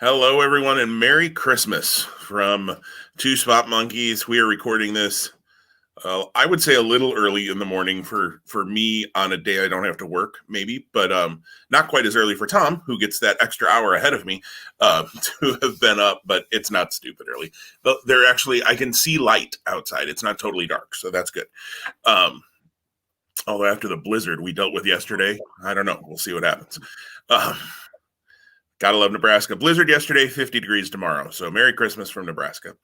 Hello, everyone, and Merry Christmas from Two Spot Monkeys. We are recording this, I would say, a little early in the morning for me on a day I don't have to work, maybe, but not quite as early for Tom, who gets that extra hour ahead of me to have been up, but it's not stupid early. They're actually, I can see light outside. It's not totally dark, so that's good. Although after the blizzard we dealt with yesterday, I don't know. We'll see what happens. Gotta love Nebraska. Blizzard yesterday, 50 degrees tomorrow. So Merry Christmas from Nebraska.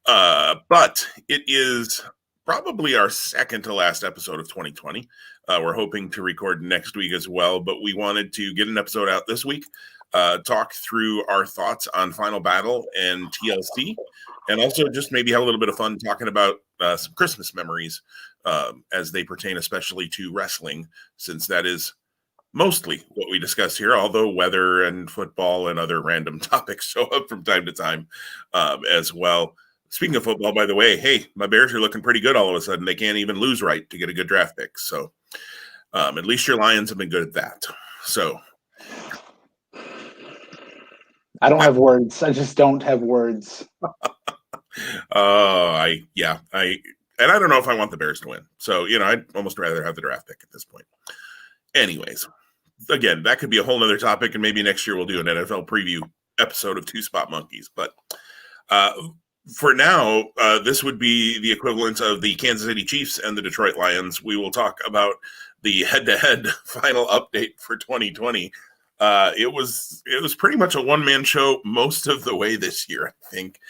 But it is probably our second to last episode of 2020. We're hoping to record next week as well, but we wanted to get an episode out this week, talk through our thoughts on Final Battle and TLC, and also just maybe have a little bit of fun talking about some Christmas memories as they pertain especially to wrestling, since that is mostly what we discuss here, although weather and football and other random topics show up from time to time as well. Speaking of football, by the way, hey, my Bears are looking pretty good all of a sudden. They can't even lose right to get a good draft pick. So at least your Lions have been good at that. So I don't have words. I just don't have words. I don't know if I want the Bears to win. So, I'd almost rather have the draft pick at this point. Anyways, again, that could be a whole nother topic, and maybe next year we'll do an NFL preview episode of Two Spot Monkeys. But for now, this would be the equivalent of the Kansas City Chiefs and the Detroit Lions. We will talk about the head-to-head final update for 2020. It was pretty much a one-man show most of the way this year, I think.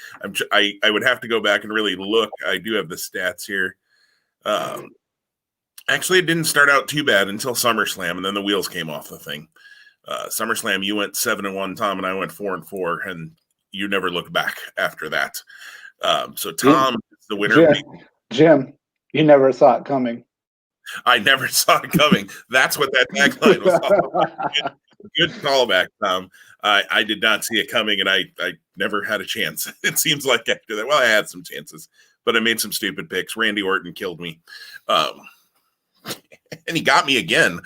I would have to go back and really look. I do have the stats here. Actually, it didn't start out too bad until SummerSlam, and then the wheels came off the thing. SummerSlam, you went 7-1, Tom, and I went 4-4, and you never looked back after that. So Tom is the winner. Jim, you never saw it coming. I never saw it coming. That's what that tagline was all about. Good callback, Tom. I did not see it coming, and I never had a chance. It seems like after that, well, I had some chances, but I made some stupid picks. Randy Orton killed me. And he got me again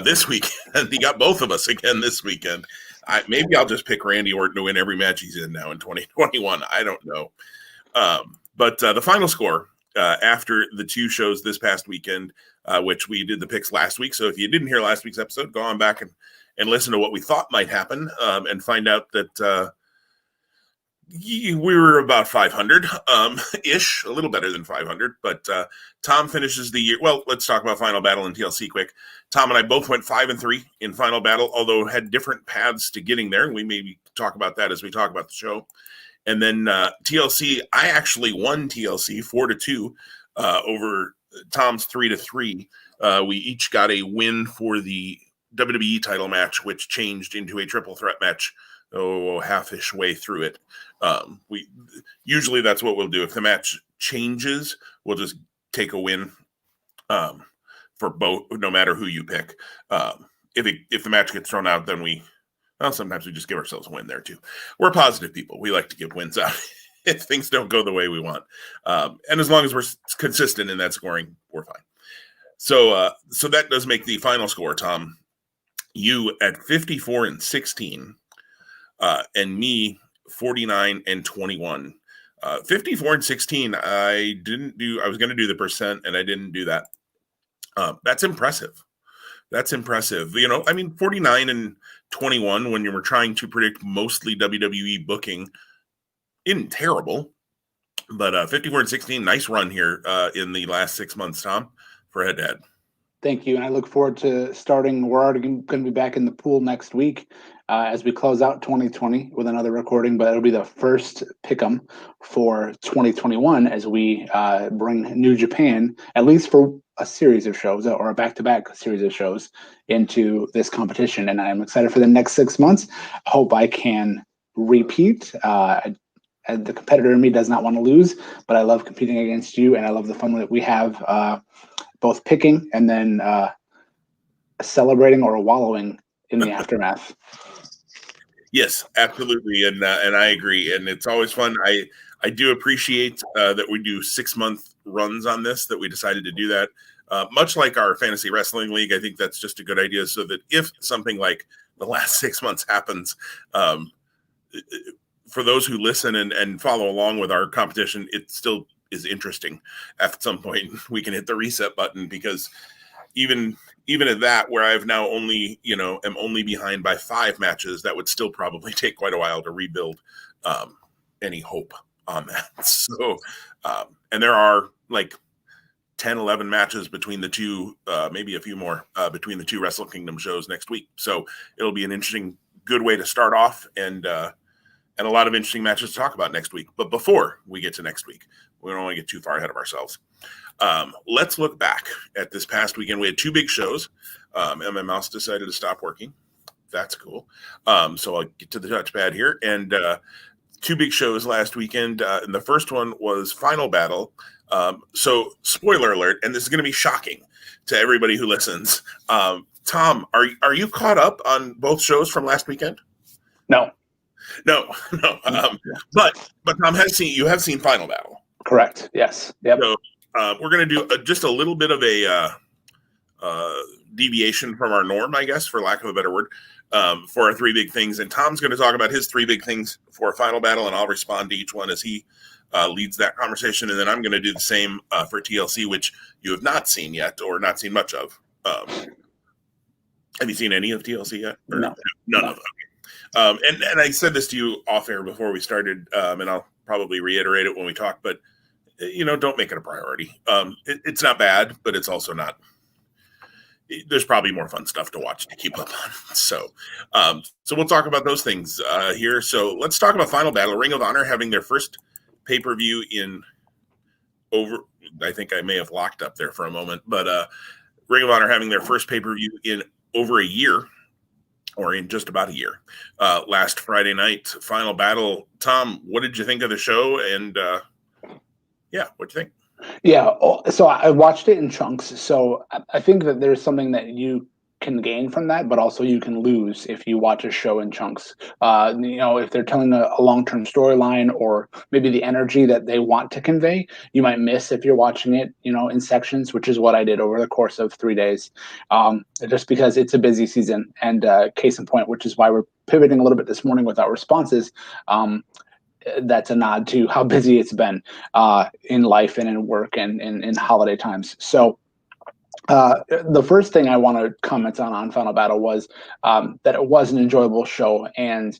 this weekend. He got both of us again this weekend. Maybe I'll just pick Randy Orton to win every match he's in now in 2021. I don't know. But the final score after the two shows this past weekend, which we did the picks last week. So if you didn't hear last week's episode, go on back and listen to what we thought might happen and find out that we were about 500 ish, a little better than 500, but Tom finishes the year. Well, let's talk about Final Battle and TLC quick. Tom and I both went 5-3 in Final Battle, although had different paths to getting there. We maybe talk about that as we talk about the show. And then TLC, I actually won TLC 4-2 over Tom's 3-3. We each got a win for the WWE title match, which changed into a triple threat match half-ish way through it. We usually that's what we'll do. If the match changes, we'll just take a win for both, no matter who you pick. If the match gets thrown out, then sometimes we just give ourselves a win there too. We're positive people. We like to give wins out if things don't go the way we want. And as long as we're consistent in that scoring, we're fine. So that does make the final score, Tom. You at 54-16. And me 49-21. 54-16. I was going to do the percent, and I didn't do that. That's impressive. 49-21 when you were trying to predict mostly WWE booking isn't terrible. But 54-16, nice run here in the last 6 months, Tom, for head-to-head. Thank you, and I look forward to starting. We're already going to be back in the pool next week as we close out 2020 with another recording, but it'll be the first pick'em for 2021 as we bring New Japan, at least for a series of shows or a back-to-back series of shows, into this competition. And I'm excited for the next 6 months. I hope I can repeat. The competitor in me does not want to lose, but I love competing against you, and I love the fun that we have both picking and then celebrating or wallowing in the aftermath. Yes, absolutely, and I agree. And it's always fun. I do appreciate that we do 6-month runs on this. That we decided to do that, much like our fantasy wrestling league. I think that's just a good idea, so that if something like the last 6 months happens, for those who listen and follow along with our competition, it still is interesting. At some point, we can hit the reset button, because even at that, where I've now only, am only behind by 5 matches, that would still probably take quite a while to rebuild any hope on that. So, and there are like 10, 11 matches between the two, maybe a few more between the 2 Wrestle Kingdom shows next week. So it'll be an interesting, good way to start off, and a lot of interesting matches to talk about next week. But before we get to next week, we don't want to get too far ahead of ourselves. Let's look back at this past weekend. We had 2 big shows. And my mouse decided to stop working. That's cool. So I'll get to the touchpad here. And 2 big shows last weekend. And the first one was Final Battle. So spoiler alert, and this is going to be shocking to everybody who listens. Tom, are you caught up on both shows from last weekend? No. But Tom you have seen Final Battle. Correct. Yes. Yep. So we're going to do just a little bit of a deviation from our norm, I guess, for lack of a better word, for our 3 big things. And Tom's going to talk about his 3 big things for Final Battle, and I'll respond to each one as he leads that conversation. And then I'm going to do the same for TLC, which you have not seen yet, or not seen much of. Have you seen any of TLC yet? Or no. None of them. And I said this to you off air before we started, and I'll probably reiterate it when we talk, but don't make it a priority. It's not bad, but it's also not. There's probably more fun stuff to watch to keep up on. So we'll talk about those things here. So let's talk about Final Battle. Ring of Honor having their first pay-per-view in over. I think I may have locked up there for a moment, but Ring of Honor having their first pay-per-view in over a year, or in just about a year. Last Friday night, Final Battle. Tom, what did you think of the show? And what'd you think? Yeah, so I watched it in chunks. So I think that there's something that you can gain from that, but also you can lose if you watch a show in chunks. If they're telling a long-term storyline, or maybe the energy that they want to convey, you might miss if you're watching it, in sections, which is what I did over the course of 3 days, just because it's a busy season. And case in point, which is why we're pivoting a little bit this morning with our responses. That's a nod to how busy it's been in life and in work and in holiday times. So the first thing I want to comment on Final Battle was that it was an enjoyable show, and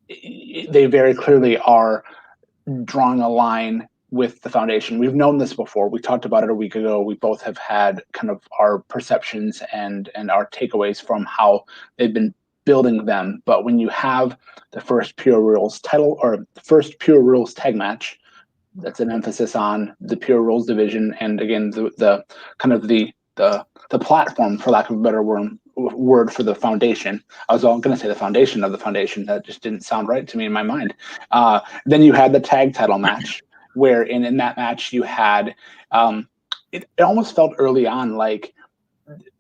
they very clearly are drawing a line with the foundation. We've known this before. We talked about it a week ago. We both have had kind of our perceptions and our takeaways from how they've been building them. But when you have the first Pure Rules title, or the first Pure Rules tag match, that's an emphasis on the Pure Rules division, and again the kind of the platform, for lack of a better word, for the foundation. I was going to say the foundation of the foundation. That just didn't sound right to me in my mind. Then you had the tag title match, where in that match you had it almost felt early on like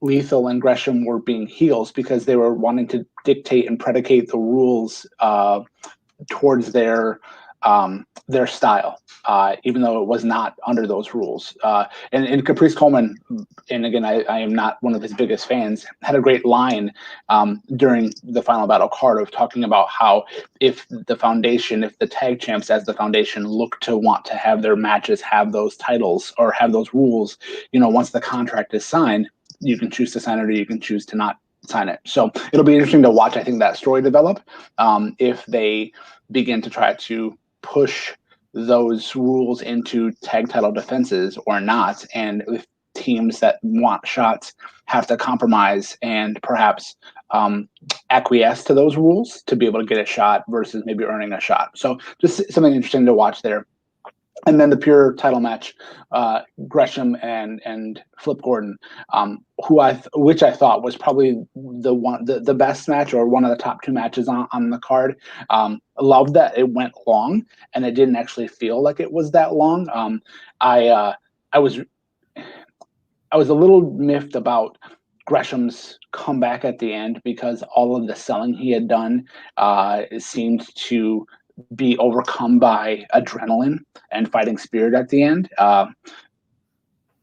Lethal and Gresham were being heels, because they were wanting to dictate and predicate the rules towards their style, even though it was not under those rules. And Caprice Coleman, and again, I am not one of his biggest fans, had a great line during the Final Battle card of talking about how if the tag champs as the foundation look to want to have their matches have those titles or have those rules, once the contract is signed, you can choose to sign it or you can choose to not sign it. So it'll be interesting to watch, I think, that story develop if they begin to try to push those rules into tag title defenses or not, and if teams that want shots have to compromise and perhaps acquiesce to those rules to be able to get a shot versus maybe earning a shot. So just something interesting to watch there. And then the pure title match, Gresham and Flip Gordon, which I thought was probably the best match, or one of the top 2 matches on the card. Loved that it went long, and it didn't actually feel like it was that long. I was a little miffed about Gresham's comeback at the end, because all of the selling he had done seemed to be overcome by adrenaline and fighting spirit at the end.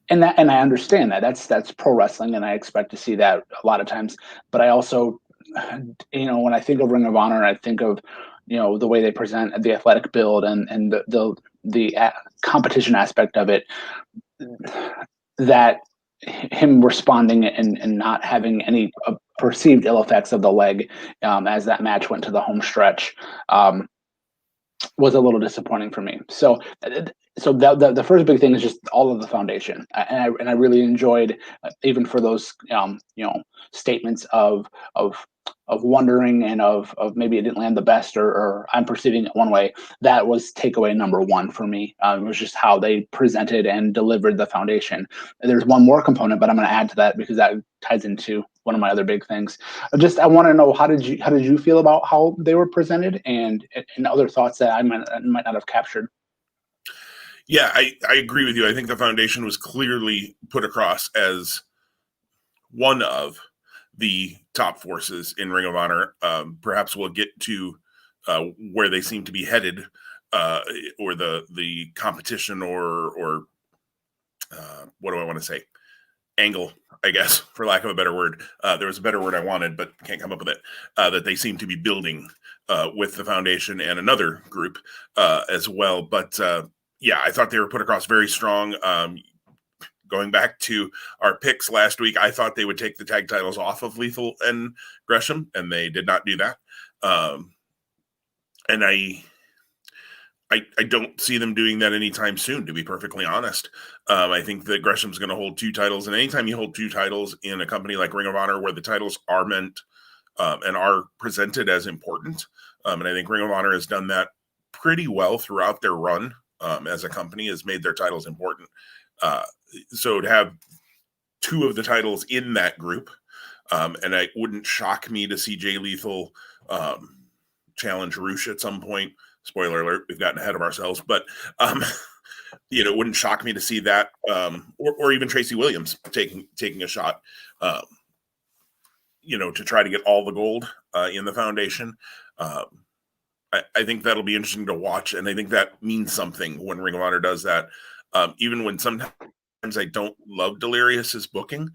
And I understand that that's pro wrestling, and I expect to see that a lot of times. But I also, when I think of Ring of Honor, I think of, the way they present the athletic build and the competition aspect of it, that him responding and not having any perceived ill effects of the leg as that match went to the home stretch was a little disappointing for me. So the first big thing is just all of the foundation, and I really enjoyed even for those statements of wondering and of maybe it didn't land the best or I'm perceiving it one way. That was takeaway number one for me. It was just how they presented and delivered the foundation. There's one more component, but I'm going to add to that because that ties into one of my other big things. I want to know, how did you feel about how they were presented and other thoughts that I might not have captured? Yeah, I agree with you. I think the foundation was clearly put across as one of the top forces in Ring of Honor. Perhaps we'll get to where they seem to be headed, or the competition, or what do I want to say? Angle, I guess, for lack of a better word. There was a better word I wanted, but can't come up with it. That they seem to be building with the foundation and another group as well. But yeah, I thought they were put across very strong. Going back to our picks last week, I thought they would take the tag titles off of Lethal and Gresham, and they did not do that. And I don't see them doing that anytime soon, to be perfectly honest. I think that Gresham's going to hold two titles, and anytime you hold two titles in a company like Ring of Honor, where the titles are meant and are presented as important, and I think Ring of Honor has done that pretty well throughout their run as a company, has made their titles important. So to have two of the titles in that group, and it wouldn't shock me to see Jay Lethal challenge Roosh at some point. Spoiler alert, we've gotten ahead of ourselves, but it wouldn't shock me to see that, or even Tracy Williams taking a shot, to try to get all the gold in the foundation. I think that'll be interesting to watch, and I think that means something when Ring of Honor does that. Even when sometimes I don't love Delirious's booking,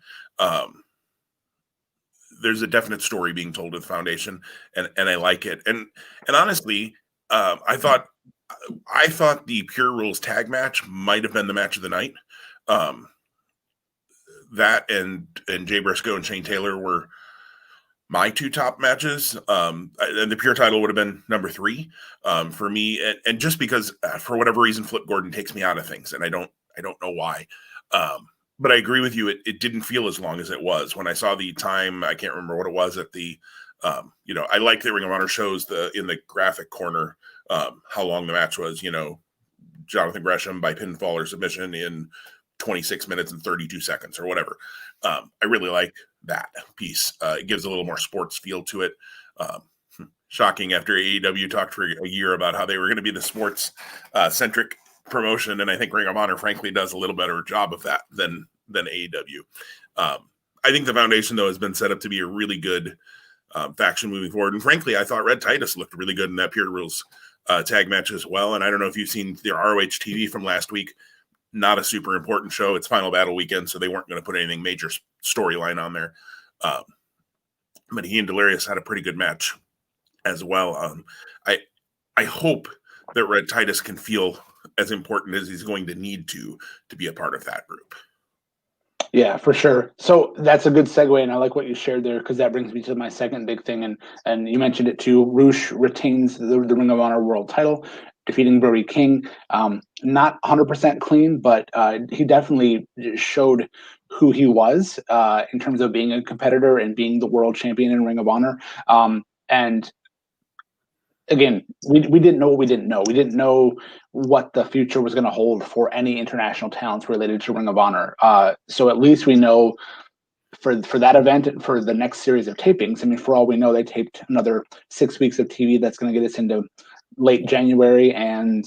there's a definite story being told with the foundation, and I like it. And honestly, I thought the Pure Rules tag match might have been the match of the night. That and Jay Briscoe and Shane Taylor were my two top matches. And the Pure title would have been number 3 for me. And just because for whatever reason, Flip Gordon takes me out of things, and I don't know why. But I agree with you. It didn't feel as long as it was. When I saw the time, I can't remember what it was at the, I like that Ring of Honor shows in the graphic corner how long the match was. Jonathan Gresham by pinfall or submission in 26 minutes and 32 seconds or whatever. I really like that piece. It gives a little more sports feel to it. Shocking after AEW talked for a year about how they were going to be the sports centric promotion, and I think Ring of Honor frankly does a little better job of that than AEW. I think the foundation, though, has been set up to be a really good faction moving forward, and frankly I thought Red Titus looked really good in that Pure Rules tag match as well. And I don't know if you've seen the ROH TV from last week. Not a super important show. It's Final Battle weekend, so they weren't going to put anything major storyline on there. But he and Delirious had a pretty good match as well. I hope that Red Titus can feel as important as he's going to need to be a part of that group. Yeah, for sure. So that's a good segue, and I like what you shared there, because that brings me to my second big thing, and you mentioned it too. Roosh retains the Ring of Honor World Title, defeating Brody King. Not 100% clean, but he definitely showed who he was in terms of being a competitor and being the world champion in Ring of Honor. And again, we didn't know what we didn't know. We didn't know what the future was going to hold for any international talents related to Ring of Honor. So at least we know for that event and for the next series of tapings. I mean, for all we know, they taped another 6 weeks of TV that's going to get us into late January, and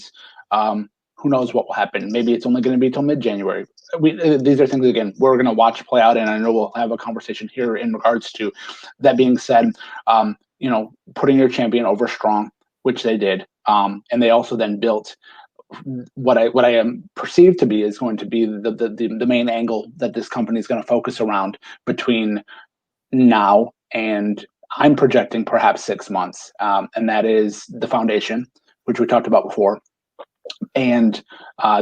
who knows what will happen. Maybe it's only going to be till mid-January. These are things, again, we're going to watch play out, and I know we'll have a conversation here in regards to that. Being said, putting your champion over strong, which they did, and they also then built what I am perceived to be is going to be the main angle that this company is going to focus around between now and I'm projecting perhaps 6 months, and that is the Foundation, which we talked about before, and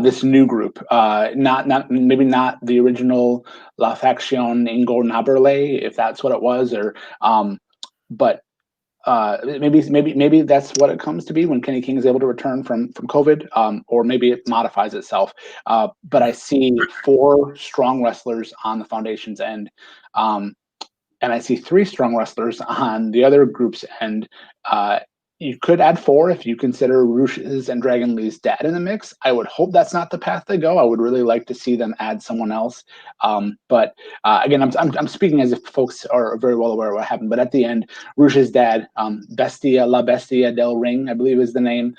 this new group, maybe not the original La Faction Ingobernables, if that's what it was, or but maybe that's what it comes to be when Kenny King is able to return from COVID, or maybe it modifies itself. But I see 4 strong wrestlers on the Foundation's end, and I see 3 strong wrestlers on the other group's end. You could add 4 if you consider Rush's and Dragon Lee's dad in the mix. I would hope that's not the path they go. I would really like to see them add someone else. But again, I'm speaking as if folks are very well aware of what happened. But at the end, Rush's dad, La Bestia del Ring, I believe is the name,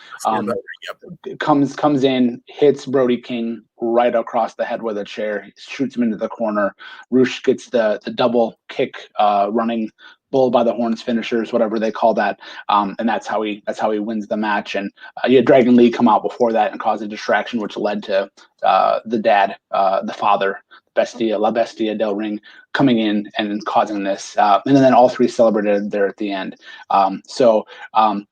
comes in, hits Brody King right across the head with a chair, shoots him into the corner. Rush gets the double kick, running bull by the horns finishers, whatever they call that, and that's how he wins the match. And you had Dragon Lee come out before that and cause a distraction, which led to the dad, the father, La Bestia del Ring, coming in and causing this, and then all 3 celebrated there at the end. So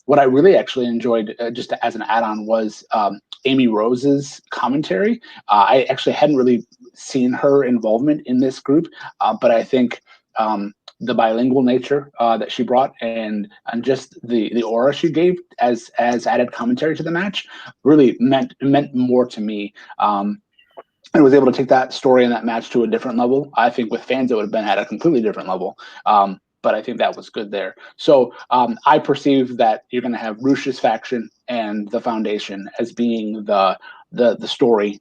what I really actually enjoyed, just as an add-on, was Amy Rose's commentary. I actually hadn't really seen her involvement in this group, but I think the bilingual nature that she brought, and just the aura she gave as added commentary to the match really meant more to me. And was able to take that story and that match to a different level. I think with fans it would have been at a completely different level. But I think that was good there. So I perceive that you're going to have Rush's faction and the Foundation as being the story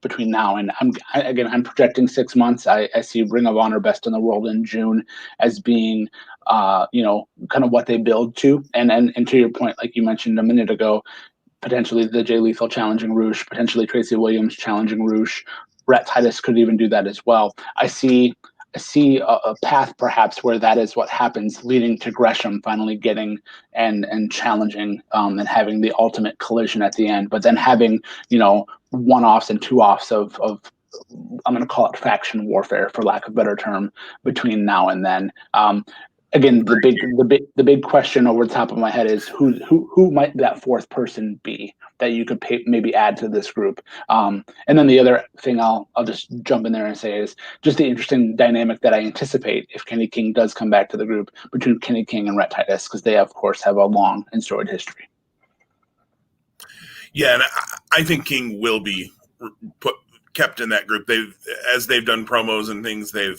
between now and I'm projecting 6 months. I see Ring of Honor Best in the World in June as being kind of what they build to, and to your point, like you mentioned a minute ago, potentially the Jay Lethal challenging Rush, potentially Tracy Williams challenging Rush. Rhett Titus could even do that as well. I see a path perhaps where that is what happens, leading to Gresham finally getting and challenging, and having the ultimate collision at the end, but then having, 1-offs and 2-offs of I'm going to call it faction warfare, for lack of a better term, between now and then. Again, the big question over the top of my head is who might that 4th person be that you could maybe add to this group. And then the other thing I'll just jump in there and say is just the interesting dynamic that I anticipate if Kenny King does come back to the group between Kenny King and Rhett Titus, because they of course have a long and storied history. Yeah, and I think King will be kept in that group. As they've done promos and things, they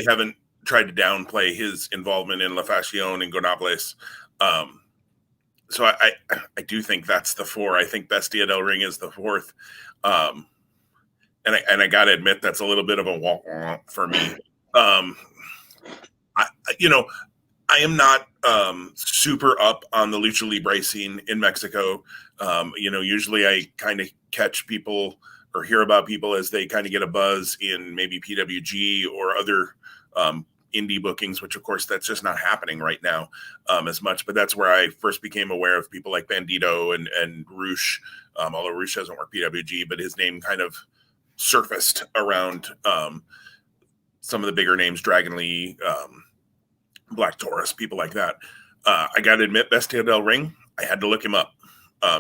haven't tried to downplay his involvement in La Faction and Gonables. So I do think that's the 4. I think Bestia del Ring is the 4th. And I got to admit, that's a little bit of a wah-wah for me. I am not super up on the Lucha Libre scene in Mexico. Usually I kind of catch people or hear about people as they kind of get a buzz in maybe PWG or other indie bookings, which of course that's just not happening right now as much. But that's where I first became aware of people like Bandito and Rush, although Rush doesn't work PWG, but his name kind of surfaced around some of the bigger names, Dragon Lee, Black Taurus, people like that. I got to admit, Bestia del Ring, I had to look him up.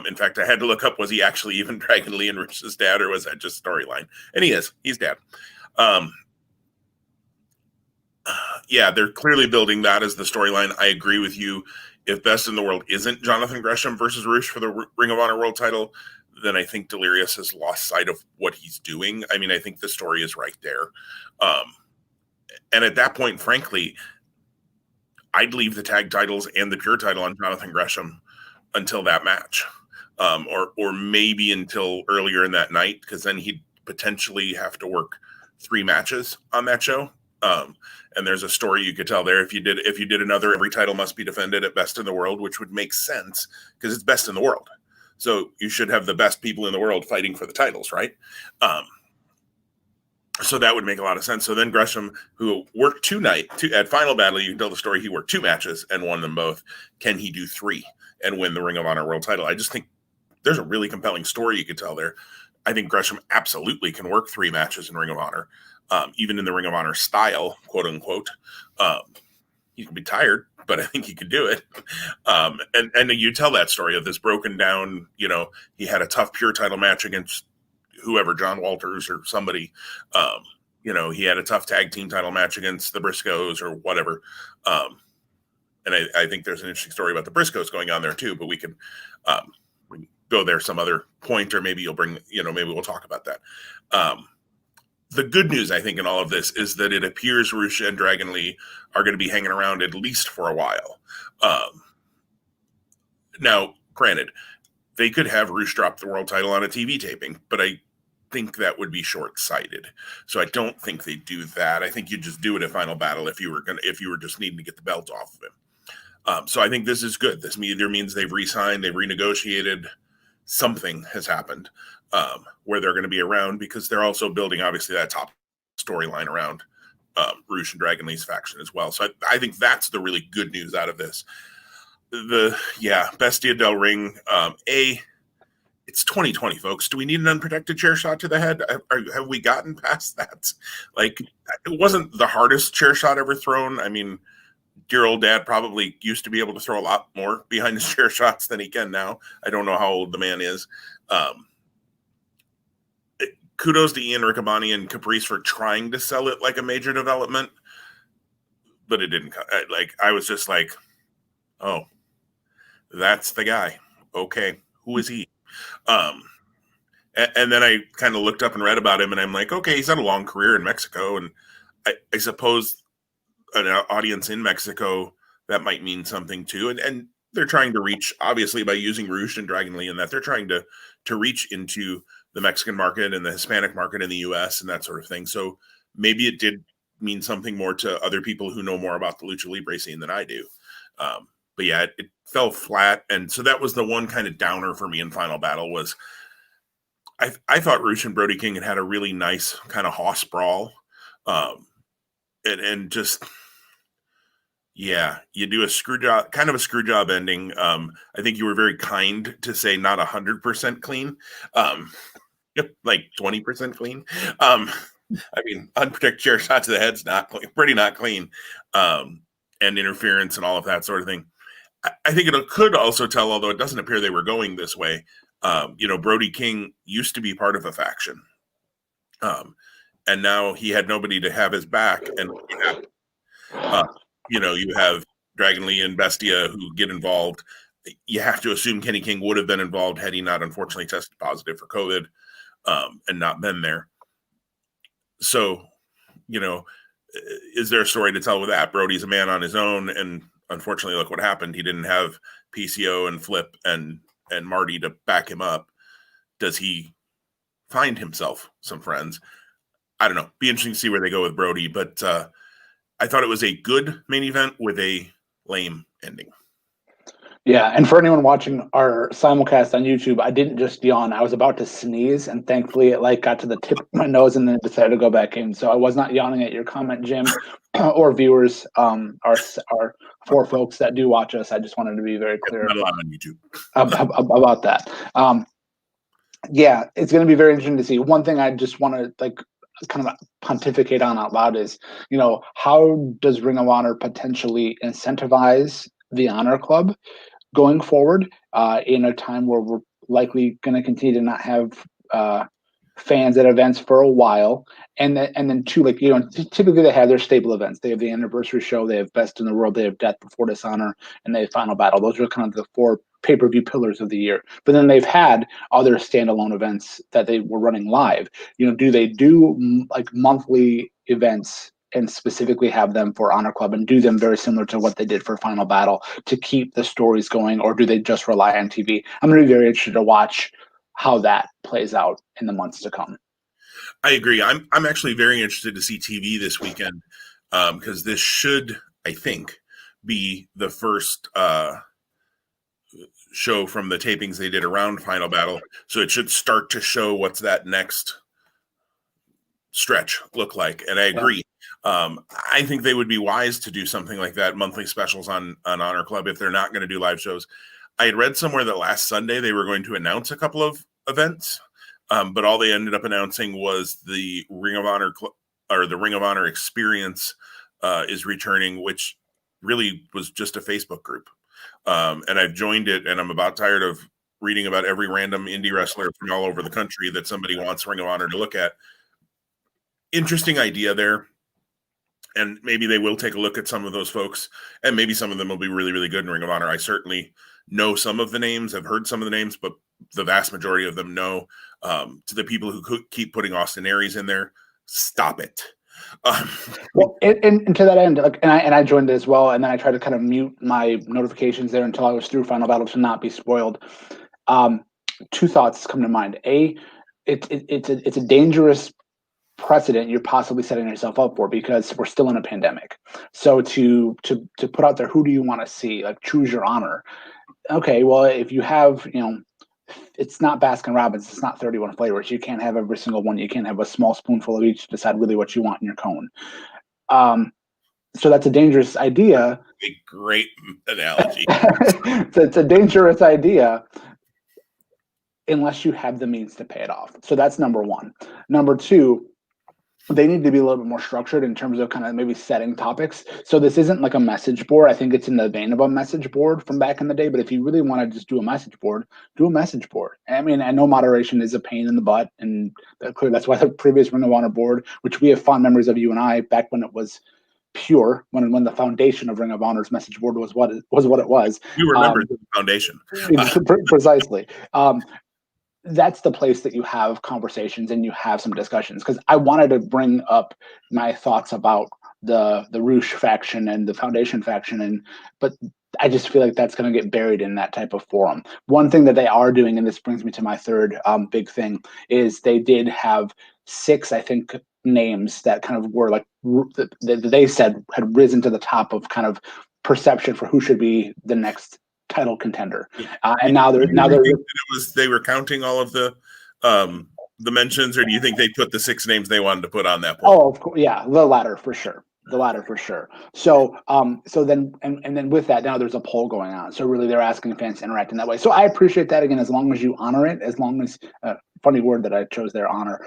In fact, I had to look up, was he actually even Dragon Lee and Rush's dad, or was that just storyline? And he's dad. Yeah, they're clearly building that as the storyline. I agree with you. If Best in the World isn't Jonathan Gresham versus Rush for the Ring of Honor World Title, then I think Delirious has lost sight of what he's doing. I mean, I think the story is right there. And at that point, frankly, I'd leave the tag titles and the pure title on Jonathan Gresham until that match, or maybe until earlier in that night, because then he'd potentially have to work 3 matches on that show. And there's a story you could tell there. If you did another, every title must be defended at Best in the World, which would make sense because it's Best in the World. So you should have the best people in the world fighting for the titles, right? So that would make a lot of sense. So then Gresham, who worked 2 nights at Final Battle, you can tell the story. He worked 2 matches and won them both. Can he do 3 and win the Ring of Honor World Title? I just think there's a really compelling story you could tell there. I think Gresham absolutely can work 3 matches in Ring of Honor. Even in the Ring of Honor style, quote unquote. he can be tired, but I think he could do it. And you tell that story of this broken down, he had a tough pure title match against whoever, John Walters or somebody. He had a tough tag team title match against the Briscoes or whatever. And I think there's an interesting story about the Briscoes going on there too, but we can go there some other point, or maybe you'll bring, maybe we'll talk about that. The good news, I think, in all of this is that it appears Rush and Dragon Lee are going to be hanging around at least for a while. Now, granted, they could have Rush drop the world title on a TV taping, but I think that would be short-sighted. So I don't think they do that. I think you just do it at Final Battle if you were just needing to get the belt off of him. So I think this is good. This either means they've re-signed, they've renegotiated, something has happened where they're going to be around, because they're also building, obviously, that top storyline around Rush and Dragon Lee's faction as well. So I think that's the really good news out of this. Bestia del Ring. It's 2020, folks. Do we need an unprotected chair shot to the head? Have we gotten past that? Like, it wasn't the hardest chair shot ever thrown. I mean, dear old dad probably used to be able to throw a lot more behind his chair shots than he can now. I don't know how old the man is. Kudos to Ian Riccaboni and Caprice for trying to sell it like a major development, but it didn't. I was just like, oh, that's the guy. Okay, who is he? And then I kind of looked up and read about him, and I'm like, okay, he's had a long career in Mexico, and I suppose an audience in Mexico, that might mean something too. And they're trying to reach, obviously, by using Rush and Dragon Lee, and that they're trying to reach into the Mexican market and the Hispanic market in the US and that sort of thing. So maybe it did mean something more to other people who know more about the Lucha Libre scene than I do. But yeah, it fell flat. And so that was the one kind of downer for me in Final Battle was I thought Rush and Brody King had a really nice kind of hoss brawl. And just, yeah, you do a screw job ending. I think you were very kind to say not 100% clean, like 20% clean. I mean, unprotected chair shot to the head's not clean, pretty not clean, and interference and all of that sort of thing. I think it could also tell, although it doesn't appear they were going this way. Brody King used to be part of a faction, and now he had nobody to have his back, and you have Dragon Lee and Bestia who get involved. You have to assume Kenny King would have been involved had he not unfortunately tested positive for COVID and not been there. So, is there a story to tell with that? Brody's a man on his own, and unfortunately, look what happened. He didn't have PCO and Flip and Marty to back him up. Does he find himself some friends? I don't know. Be interesting to see where they go with Brody, but I thought it was a good main event with a lame ending. Yeah, and for anyone watching our simulcast on YouTube, I didn't just yawn. I was about to sneeze, and thankfully it got to the tip of my nose and then decided to go back in. So I was not yawning at your comment, Jim, or viewers, our 4 folks that do watch us. I just wanted to be very clear not a lot on YouTube. about that. Yeah, it's going to be very interesting to see. One thing I just want to kind of pontificate on out loud is, how does Ring of Honor potentially incentivize the Honor Club going forward in a time where we're likely going to continue to not have fans at events for a while, and then too, typically they have their staple events. They have the anniversary show, they have Best in the World, they have Death Before Dishonor, and they have Final Battle. Those are kind of the 4 pay-per-view pillars of the year. But then they've had other standalone events that they were running live. Do they do monthly events and specifically have them for Honor Club and do them very similar to what they did for Final Battle to keep the stories going, or do they just rely on TV? I'm going to be very interested to watch how that plays out in the months to come. I agree. I'm actually very interested to see TV this weekend because this should, I think, be the first show from the tapings they did around Final Battle. So it should start to show what's that next stretch look like. And I agree. Yeah. I think they would be wise to do something like that, monthly specials on Honor Club, if they're not going to do live shows. I had read somewhere that last Sunday they were going to announce a couple of events, but all they ended up announcing was the Ring of Honor or the Ring of Honor Experience is returning, which really was just a Facebook group. And I've joined it, and I'm about tired of reading about every random indie wrestler from all over the country that somebody wants Ring of Honor to look at. Interesting idea there. And maybe they will take a look at some of those folks, and maybe some of them will be really, really good in Ring of Honor. I certainly know some of the names, I've heard some of the names, but the vast majority of them know. To the people who keep putting Austin Aries in there, stop it. Well, and to that end, like, and I joined it as well, and then I tried to kind of mute my notifications there until I was through Final Battle to not be spoiled. Two thoughts come to mind. It's a dangerous precedent you're possibly setting yourself up for, because we're still in a pandemic. So to put out there, who do you want to see? Like, choose your honor. Okay, well, if you have, it's not Baskin Robbins, it's not 31 flavors. You can't have every single one. You can't have a small spoonful of each to decide really what you want in your cone. So that's a dangerous idea. A great analogy. So it's a dangerous idea unless you have the means to pay it off. So that's number one. Number two, they need to be a little bit more structured in terms of kind of maybe setting topics. So this isn't like a message board. I think it's in the vein of a message board from back in the day. But if you really want to just do a message board, do a message board. I mean, I know moderation is a pain in the butt, and that's why the previous Ring of Honor board, which we have fond memories of, you and I, back when it was pure, when the foundation of Ring of Honor's message board was what it was. You remember the foundation. Precisely. That's the place that you have conversations and you have some discussions, because I wanted to bring up my thoughts about the Roosh faction and the Foundation faction, but I just feel like that's going to get buried in that type of forum. One thing that they are doing, and this brings me to my third big thing, is they did have 6, I think, names that kind of were like, that they said had risen to the top of kind of perception for who should be the next title contender, and now they're they were counting all of the mentions, or do you think they put the 6 names they wanted to put on that poll? Oh, of course, yeah, the latter for sure. So then with that, now there's a poll going on. So really, they're asking fans to interact in that way. So I appreciate that, again, as long as you honor it, as long as funny word that I chose there, honor.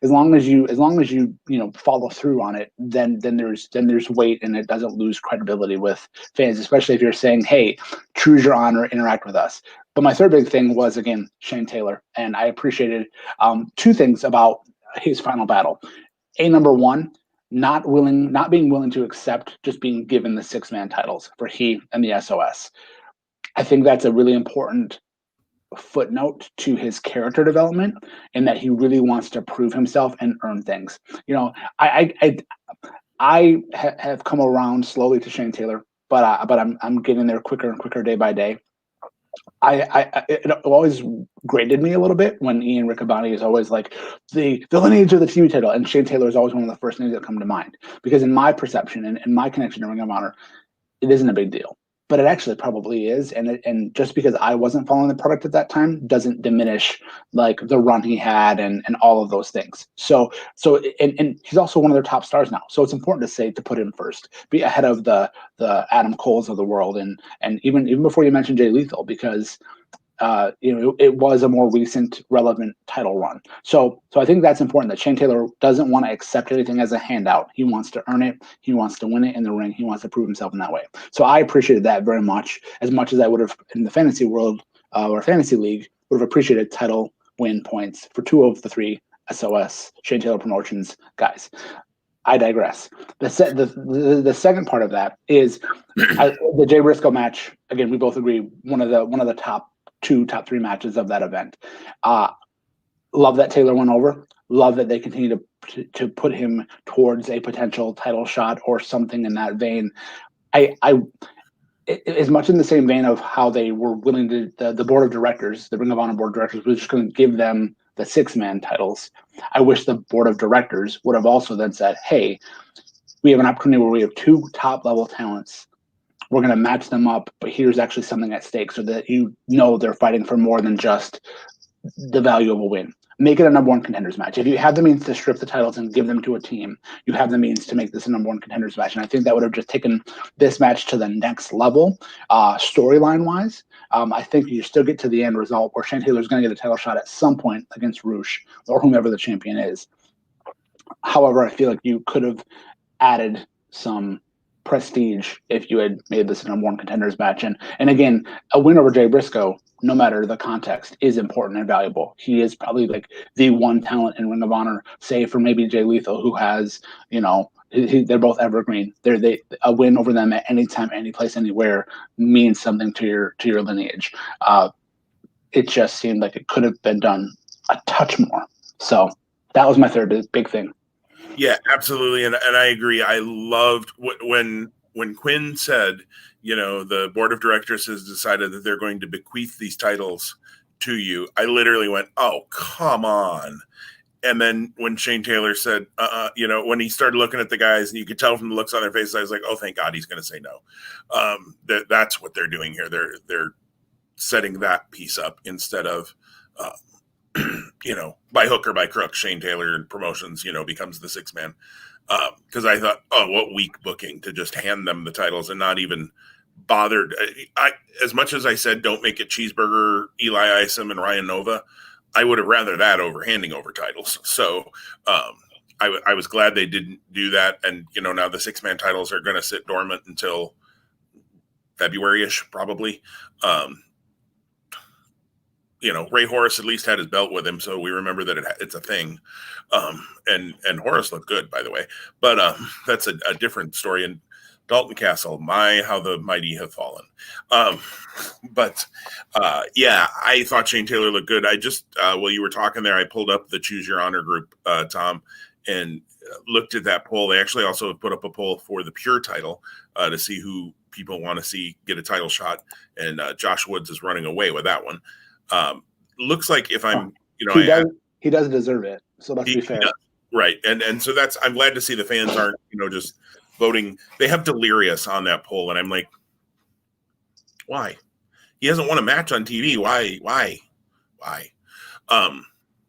As long as you follow through on it, then there's weight, and it doesn't lose credibility with fans, especially if you're saying, hey, choose your honor, interact with us. But my third big thing was, again, Shane Taylor, and I appreciated 2 things about his Final Battle. Number one, not being willing to accept just being given the 6-man titles for he and the SOS. I think that's a really important footnote to his character development, in that he really wants to prove himself and earn things. I have come around slowly to Shane Taylor, but I'm getting there quicker and quicker day by day. It always grated me a little bit when Ian Riccaboni is always like the lineage of the TV title, and Shane Taylor is always one of the first names that come to mind, because in my perception and my connection to Ring of Honor, it isn't a big deal, but it actually probably is. And just because I wasn't following the product at that time doesn't diminish like the run he had and all of those things. So he's also one of their top stars now. So it's important to put him first, be ahead of the Adam Coles of the world, and even before you mentioned Jay Lethal, because it was a more recent relevant title run. So I think that's important, that Shane Taylor doesn't want to accept anything as a handout. He wants to earn it. He wants to win it in the ring. He wants to prove himself in that way. So I appreciated that very much as I would have in the fantasy world or fantasy league, would have appreciated title win points for 2 of the 3 SOS Shane Taylor Promotions guys. I digress. The second part of that is the Jay Briscoe match. Again, we both agree, one of the top 3 matches of that event. Love that Taylor went over. Love that they continue to put him towards a potential title shot or something in that vein. As much in the same vein of how they were willing to, the board of directors, the Ring of Honor board of directors, was just going to give them the 6-man titles. I wish the board of directors would have also then said, hey, we have an opportunity where we have 2 top level talents. We're going to match them up, but here's actually something at stake, so that they're fighting for more than just the value of a win. Make it a number 1 contenders match. If you have the means to strip the titles and give them to a team, you have the means to make this a number 1 contenders match. And I think that would have just taken this match to the next level, storyline wise. I think you still get to the end result where Shane Taylor's going to get a title shot at some point against Roosh or whomever the champion is. However, I feel like you could have added some prestige if you had made this a number one contenders match. And again, a win over Jay Briscoe, no matter the context, is important and valuable. He is probably like the one talent in Ring of Honor, save for maybe Jay Lethal, who has, they're both evergreen. A win over them at any time, any place, anywhere means something to your lineage. It just seemed like it could have been done a touch more. So that was my third big thing. Yeah, absolutely. And I agree. I loved when Quinn said, the board of directors has decided that they're going to bequeath these titles to you. I literally went, oh, come on. And then when Shane Taylor said, when he started looking at the guys and you could tell from the looks on their faces, I was like, oh, thank God he's going to say no. That's what they're doing here. They're setting that piece up instead of, by hook or by crook, Shane Taylor and promotions, becomes the six man. Because I thought, oh, what weak booking to just hand them the titles and not even bothered. As much as I said, don't make it Cheeseburger, Eli Isom, and Ryan Nova, I would have rather that over handing over titles. So I was glad they didn't do that. And, now the six man titles are going to sit dormant until February-ish, probably. Ray Horace at least had his belt with him, so we remember that it's a thing. And Horace looked good, by the way. But that's a different story. And Dalton Castle, how the mighty have fallen. Yeah, I thought Shane Taylor looked good. I just, while you were talking there, I pulled up the Choose Your Honor group, Tom, and looked at that poll. They actually also put up a poll for the Pure title to see who people want to see get a title shot. And Josh Woods is running away with that one. Looks like if I'm, he does deserve it. So let's be fair. Right. And so I'm glad to see the fans aren't, just voting. They have Delirious on that poll. And I'm like, why? He hasn't won a match on TV. Why?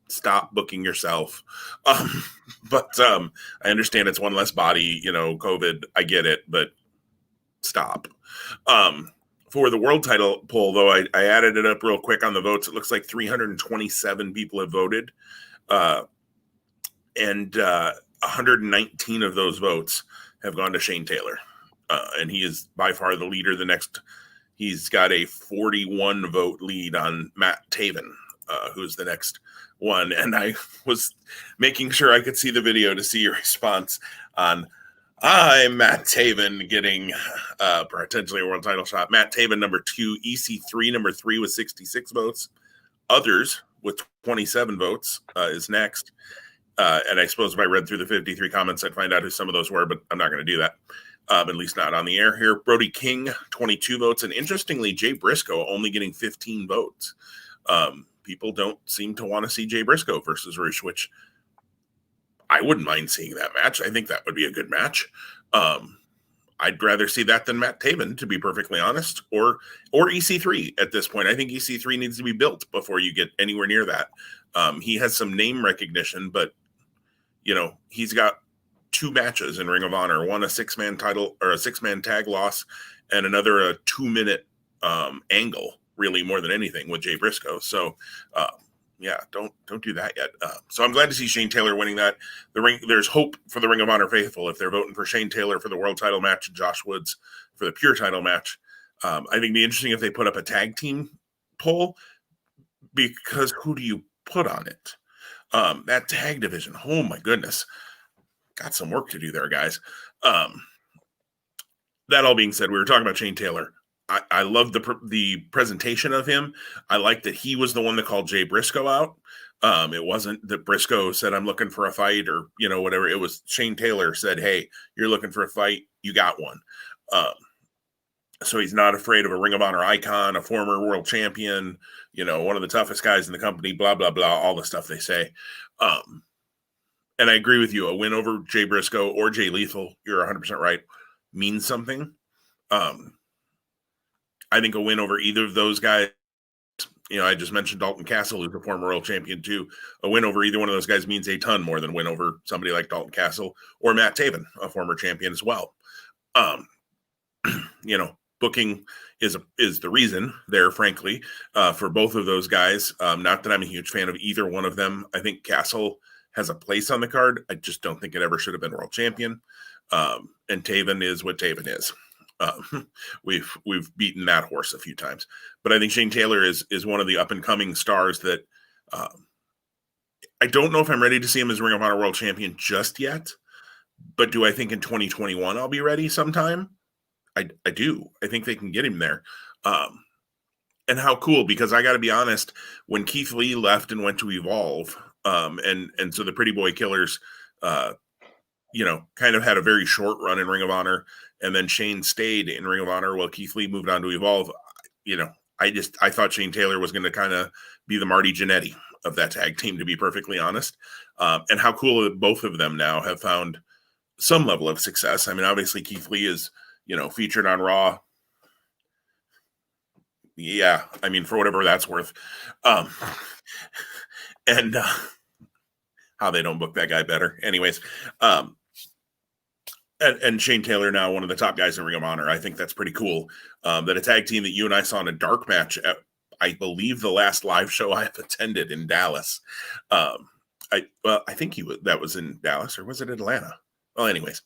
Stop booking yourself. But I understand it's one less body, COVID. I get it, but stop. For the world title poll, though, I added it up real quick on the votes. It looks like 327 people have voted. And 119 of those votes have gone to Shane Taylor. And he is by far the leader. He's got a 41 vote lead on Matt Taven, who's the next one. And I was making sure I could see the video to see your response on I'm Matt Taven getting potentially a world title shot. Matt Taven, number 2, EC3, number 3 with 66 votes. Others with 27 votes is next. And I suppose if I read through the 53 comments, I'd find out who some of those were, but I'm not going to do that. At least not on the air here. Brody King, 22 votes. And interestingly, Jay Briscoe only getting 15 votes. People don't seem to want to see Jay Briscoe versus Roosh, which I wouldn't mind seeing that match. I think that would be a good match. I'd rather see that than Matt Taven, to be perfectly honest, or EC3 at this point. I think EC3 needs to be built before you get anywhere near that. He has some name recognition, but he's got 2 matches in Ring of Honor, one a 6-man title or a 6-man tag loss, and another a 2-minute angle, really more than anything, with Jay Briscoe. So yeah, don't do that yet. So I'm glad to see Shane Taylor winning that. There's hope for the Ring of Honor faithful if they're voting for Shane Taylor for the world title match and Josh Woods for the Pure title match. I think it'd be interesting if they put up a tag team poll, because who do you put on it? That tag division, oh my goodness, got some work to do there, guys. That all being said, we were talking about Shane Taylor. I love the presentation of him. I like that he was the one that called Jay Briscoe out. It wasn't that Briscoe said, I'm looking for a fight, or, whatever. It was Shane Taylor said, hey, you're looking for a fight. You got one. So he's not afraid of a Ring of Honor icon, a former world champion, one of the toughest guys in the company, blah, blah, blah, all the stuff they say. And I agree with you. A win over Jay Briscoe or Jay Lethal, you're 100% right, means something. I think a win over either of those guys, I just mentioned Dalton Castle, who's a former world champion too. A win over either one of those guys means a ton more than win over somebody like Dalton Castle or Matt Taven, a former champion as well. Booking is the reason there, frankly, for both of those guys. Not that I'm a huge fan of either one of them. I think Castle has a place on the card. I just don't think it ever should have been world champion. And and Taven is what Taven is. We've beaten that horse a few times, but I think Shane Taylor is one of the up and coming stars that I don't know if I'm ready to see him as Ring of Honor World Champion just yet. But do I think in 2021 I'll be ready sometime? I do. I think they can get him there. And how cool, because I got to be honest, when Keith Lee left and went to Evolve, and so the Pretty Boy Killers, kind of had a very short run in Ring of Honor, and then Shane stayed in Ring of Honor while Keith Lee moved on to Evolve. I thought Shane Taylor was going to kind of be the Marty Jannetty of that tag team, to be perfectly honest. And how cool that both of them now have found some level of success. I mean, obviously Keith Lee is, featured on Raw. Yeah, I mean, for whatever that's worth. And how they don't book that guy better. Anyways, and Shane Taylor now one of the top guys in Ring of Honor. I think that's pretty cool. That a tag team that you and I saw in a dark match at, I believe, the last live show I have attended in Dallas. I think that was in Dallas, or was it Atlanta? Well, anyways,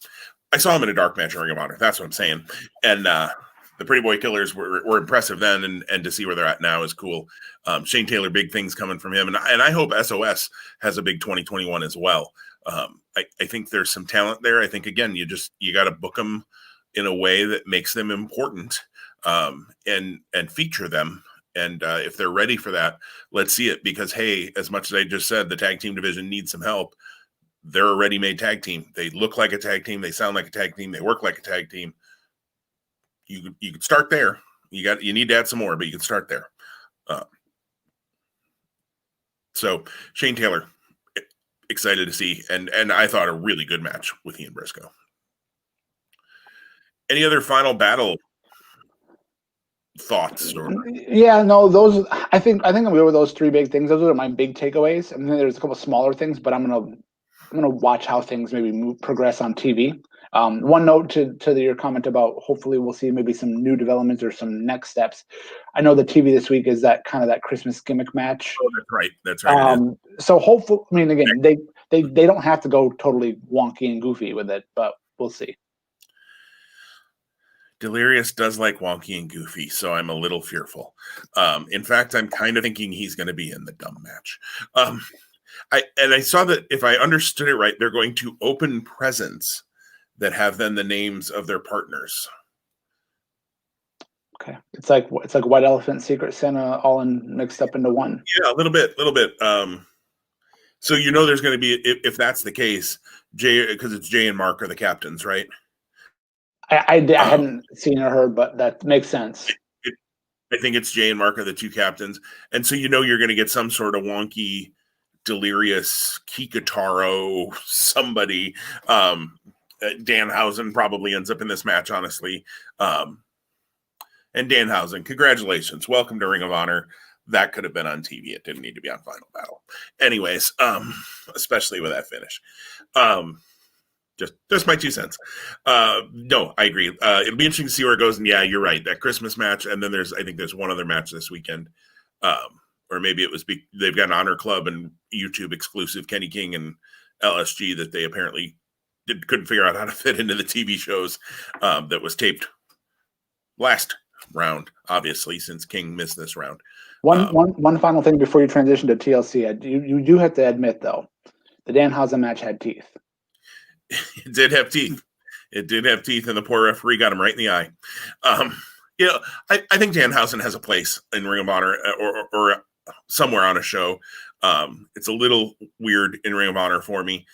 I saw him in a dark match in Ring of Honor. That's what I'm saying. And the Pretty Boy Killers were impressive then, and to see where they're at now is cool. Shane Taylor, big things coming from him, and I hope SOS has a big 2021 as well. I think there's some talent there. I think, again, you got to book them in a way that makes them important, and feature them. And if they're ready for that, let's see it. Because, hey, as much as I just said, the tag team division needs some help. They're a ready-made tag team. They look like a tag team. They sound like a tag team. They work like a tag team. You could start there. You need to add some more, but you can start there. So Shane Taylor, excited to see, and I thought a really good match with Ian Briscoe. Any other Final Battle thoughts? Yeah, no, those. I think I'm gonna go with those three big things. Those are my big takeaways. I mean, there's a couple smaller things, but I'm gonna watch how things maybe progress on TV. One note to your comment about hopefully we'll see maybe some new developments or some next steps. I know the TV this week is that Christmas gimmick match. Oh, that's right. So hopefully, I mean, again, they don't have to go totally wonky and goofy with it, but we'll see. Delirious does like wonky and goofy, so I'm a little fearful. In fact, I'm kind of thinking he's going to be in the dumb match. I saw that, if I understood it right, they're going to open presents that have then the names of their partners. Okay, it's like White Elephant, Secret Santa, all mixed up into one. Yeah, a little bit. So there's going to be, if that's the case, Jay, because it's Jay and Mark are the captains, right? I hadn't seen or heard, but that makes sense. I think it's Jay and Mark are the two captains, and so you're going to get some sort of wonky, delirious Kikataro, somebody. Danhausen probably ends up in this match, honestly. And Danhausen, congratulations. Welcome to Ring of Honor. That could have been on TV. It didn't need to be on Final Battle. Anyways, especially with that finish. Just my 2 cents. No, I agree. It'll be interesting to see where it goes. And yeah, you're right. That Christmas match. And then I think there's one other match this weekend. Or maybe it was, they've got an Honor Club and YouTube exclusive Kenny King and LSG that they apparently couldn't figure out how to fit into the TV shows, that was taped last round, obviously, since King missed this round. One final thing before you transition to TLC. You do have to admit, though, the Danhausen match had teeth. It did have teeth. And the poor referee got him right in the eye. I think Danhausen has a place in Ring of Honor, or somewhere on a show. It's a little weird in Ring of Honor for me.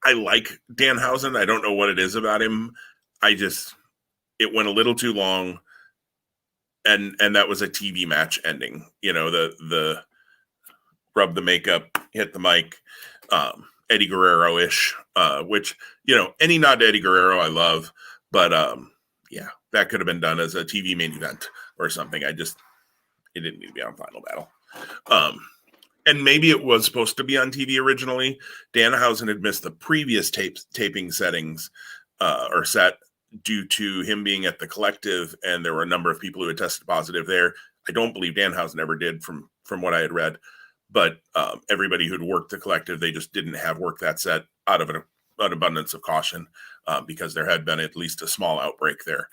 I like Danhausen. I don't know what it is about him. It went a little too long, and that was a TV match ending. The rub the makeup, hit the mic, Eddie Guerrero-ish, which, any nod to Eddie Guerrero I love, but that could have been done as a TV main event or something. It didn't need to be on Final Battle. And maybe it was supposed to be on TV originally. Danhausen had missed the previous taping settings or set due to him being at the Collective, and there were a number of people who had tested positive there. I don't believe Danhausen ever did, from what I had read. But everybody who'd worked the Collective, they just didn't have work that set out of an abundance of caution because there had been at least a small outbreak there.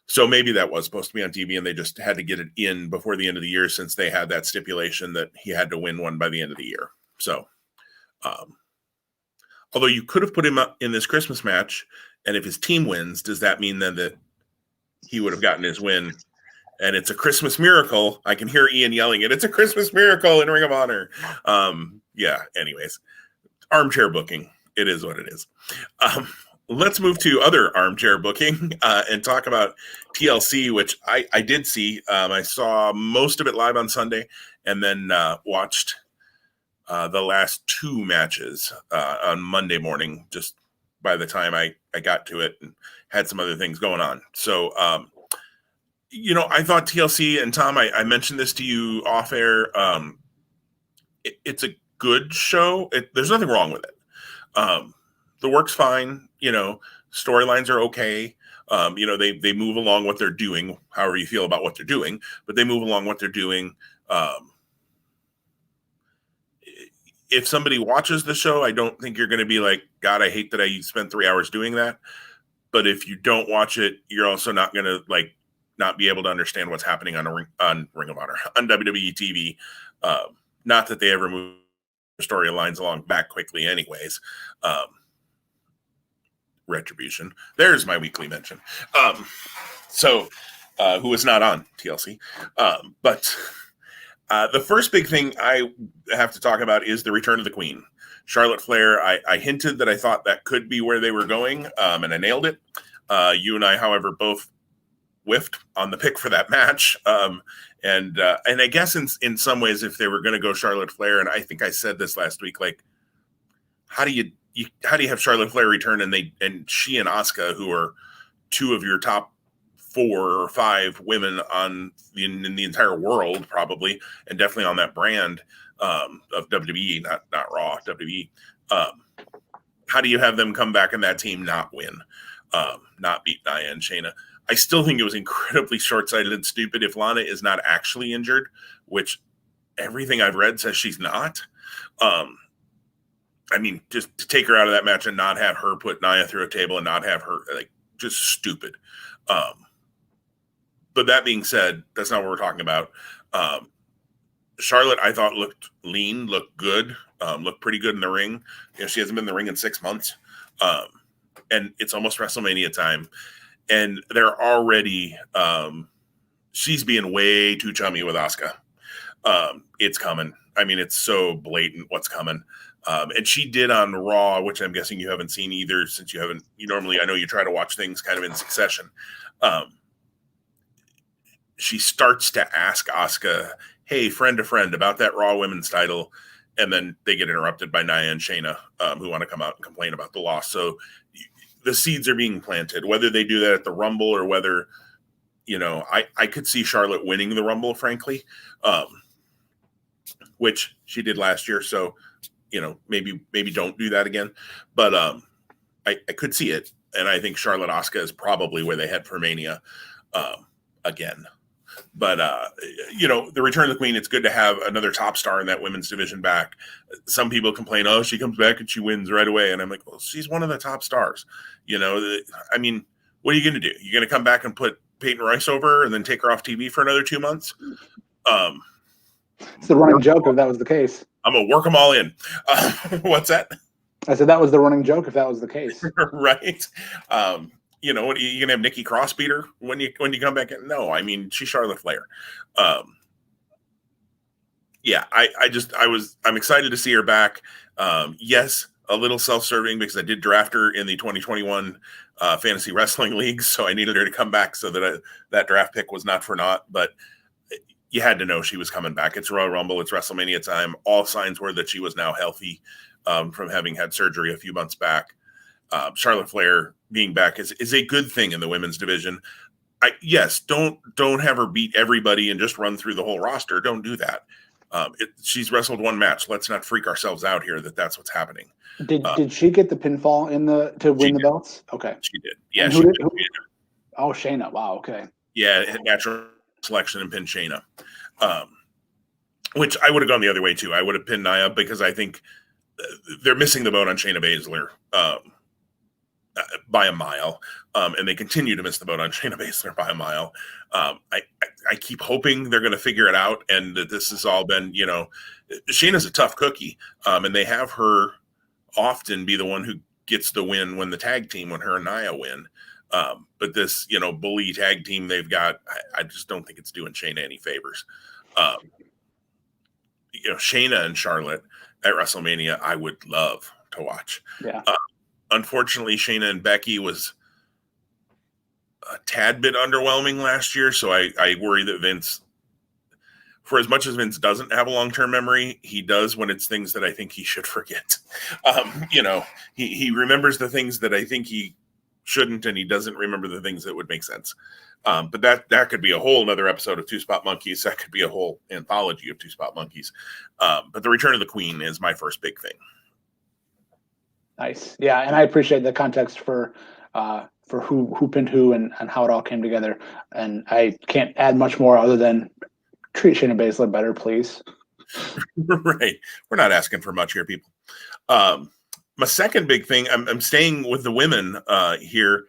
So maybe that was supposed to be on TV and they just had to get it in before the end of the year since they had that stipulation that he had to win one by the end of the year. So, although you could have put him up in this Christmas match, and if his team wins, does that mean then that he would have gotten his win? And it's a Christmas miracle. I can hear Ian yelling it. It's a Christmas miracle in Ring of Honor. Yeah, anyways, armchair booking. It is what it is. Let's move to other armchair booking and talk about TLC, which I did see. I saw most of it live on Sunday and then watched the last two matches on Monday morning, just by the time I got to it and had some other things going on. So, I thought TLC, and Tom, I mentioned this to you off air. It's a good show. There's nothing wrong with it. The work's fine. Storylines are okay. They move along what they're doing, however you feel about what they're doing, but they move along what they're doing. If somebody watches the show, I don't think you're going to be like, God, I hate that I spent 3 hours doing that. But if you don't watch it, you're also not going to not be able to understand what's happening on Ring of Honor, on WWE TV. Not that they ever move storylines along back quickly anyways. Retribution. There's my weekly mention. Who is not on TLC. But the first big thing I have to talk about is the return of the Queen. Charlotte Flair, I hinted that I thought that could be where they were going, and I nailed it. You and I, however, both whiffed on the pick for that match. And I guess in some ways, if they were going to go Charlotte Flair, and I think I said this last week, how do you have Charlotte Flair return and she and Asuka, who are two of your top 4 or 5 women in the entire world, probably, and definitely on that brand of WWE, not Raw, WWE. How do you have them come back and that team not win, not beat Nia and Shayna? I still think it was incredibly short-sighted and stupid if Lana is not actually injured, which everything I've read says she's not. Just to take her out of that match and not have her put Nia through a table and not have her, just stupid. But that being said, that's not what we're talking about. Charlotte, I thought, looked lean, looked good, looked pretty good in the ring. She hasn't been in the ring in 6 months. And it's almost WrestleMania time. And they're already, she's being way too chummy with Asuka. It's coming. It's so blatant what's coming. And she did on Raw, which I'm guessing you haven't seen either, since you normally, I know you try to watch things kind of in succession. She starts to ask Asuka, hey, friend to friend, about that Raw Women's title. And then they get interrupted by Nia and Shayna, who want to come out and complain about the loss. So the seeds are being planted, whether they do that at the Rumble or whether, I could see Charlotte winning the Rumble, frankly, which she did last year. So, maybe don't do that again. But I could see it. And I think Charlotte Asuka is probably where they head for Mania again. But, the return of the Queen, it's good to have another top star in that women's division back. Some people complain, oh, she comes back and she wins right away. And I'm like, well, she's one of the top stars. What are you going to do? You're going to come back and put Peyton Royce over and then take her off TV for another 2 months? It's the running joke if that was the case. I'm going to work them all in. What's that? I said that was the running joke if that was the case. Right. What are you going to have Nikki Cross beat her when you come back in? No, she's Charlotte Flair. I'm excited to see her back. Yes, a little self-serving because I did draft her in the 2021 Fantasy Wrestling League, so I needed her to come back so that that draft pick was not for naught. But you had to know she was coming back. It's Royal Rumble. It's WrestleMania time. All signs were that she was now healthy from having had surgery a few months back. Charlotte Flair being back is a good thing in the women's division. Don't have her beat everybody and just run through the whole roster. Don't do that. She's wrestled one match. Let's not freak ourselves out here that's what's happening. Did she get the pinfall to win the belts? Okay, she did. Yeah, Oh, Shayna. Wow. Okay. Yeah, natural selection and pin Shayna, which I would have gone the other way too. I would have pinned Nia because I think they're missing the boat on Shayna Baszler by a mile, and they continue to miss the boat on Shayna Baszler by a mile. I keep hoping they're going to figure it out, and that this has all been, Shayna's a tough cookie, and they have her often be the one who gets the win when the tag team, when her and Nia win. But this, bully tag team they've got, I just don't think it's doing Shayna any favors. Shayna and Charlotte at WrestleMania, I would love to watch. Yeah. Unfortunately, Shayna and Becky was a tad bit underwhelming last year, so I worry that Vince, for as much as Vince doesn't have a long-term memory, he does when it's things that I think he should forget. He remembers the things that I think he shouldn't, and he doesn't remember the things that would make sense. But that could be a whole another episode of Two Spot Monkeys. That could be a whole anthology of Two Spot Monkeys. But the Return of the Queen is my first big thing. Nice. Yeah, and I appreciate the context for who pinned who and how it all came together. And I can't add much more other than treat Shayna Baszler better, please. Right. We're not asking for much here, people. My second big thing, I'm staying with the women here.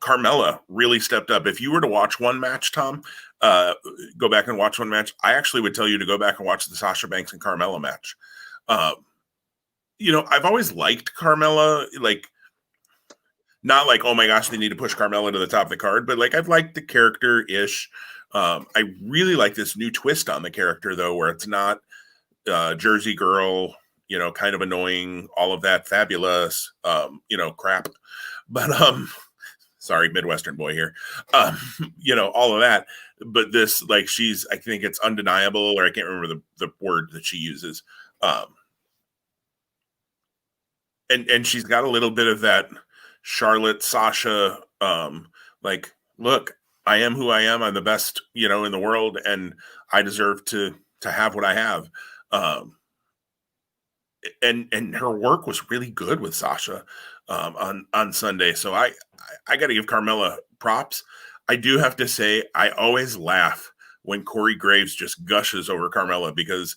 Carmella really stepped up. If you were to watch one match, Tom, go back and watch one match. I actually would tell you to go back and watch the Sasha Banks and Carmella match. I've always liked Carmella, not like, oh my gosh, they need to push Carmella to the top of the card, but I've liked the character-ish. I really like this new twist on the character, though, where it's not Jersey girl, kind of annoying, all of that fabulous, crap. But, sorry, Midwestern boy here, all of that. But this, I think it's undeniable, or I can't remember the word that she uses. And she's got a little bit of that Charlotte, Sasha, look, I am who I am. I'm the best, in the world, and I deserve to have what I have. And her work was really good with Sasha on Sunday. So I got to give Carmella props. I do have to say, I always laugh when Corey Graves just gushes over Carmella, because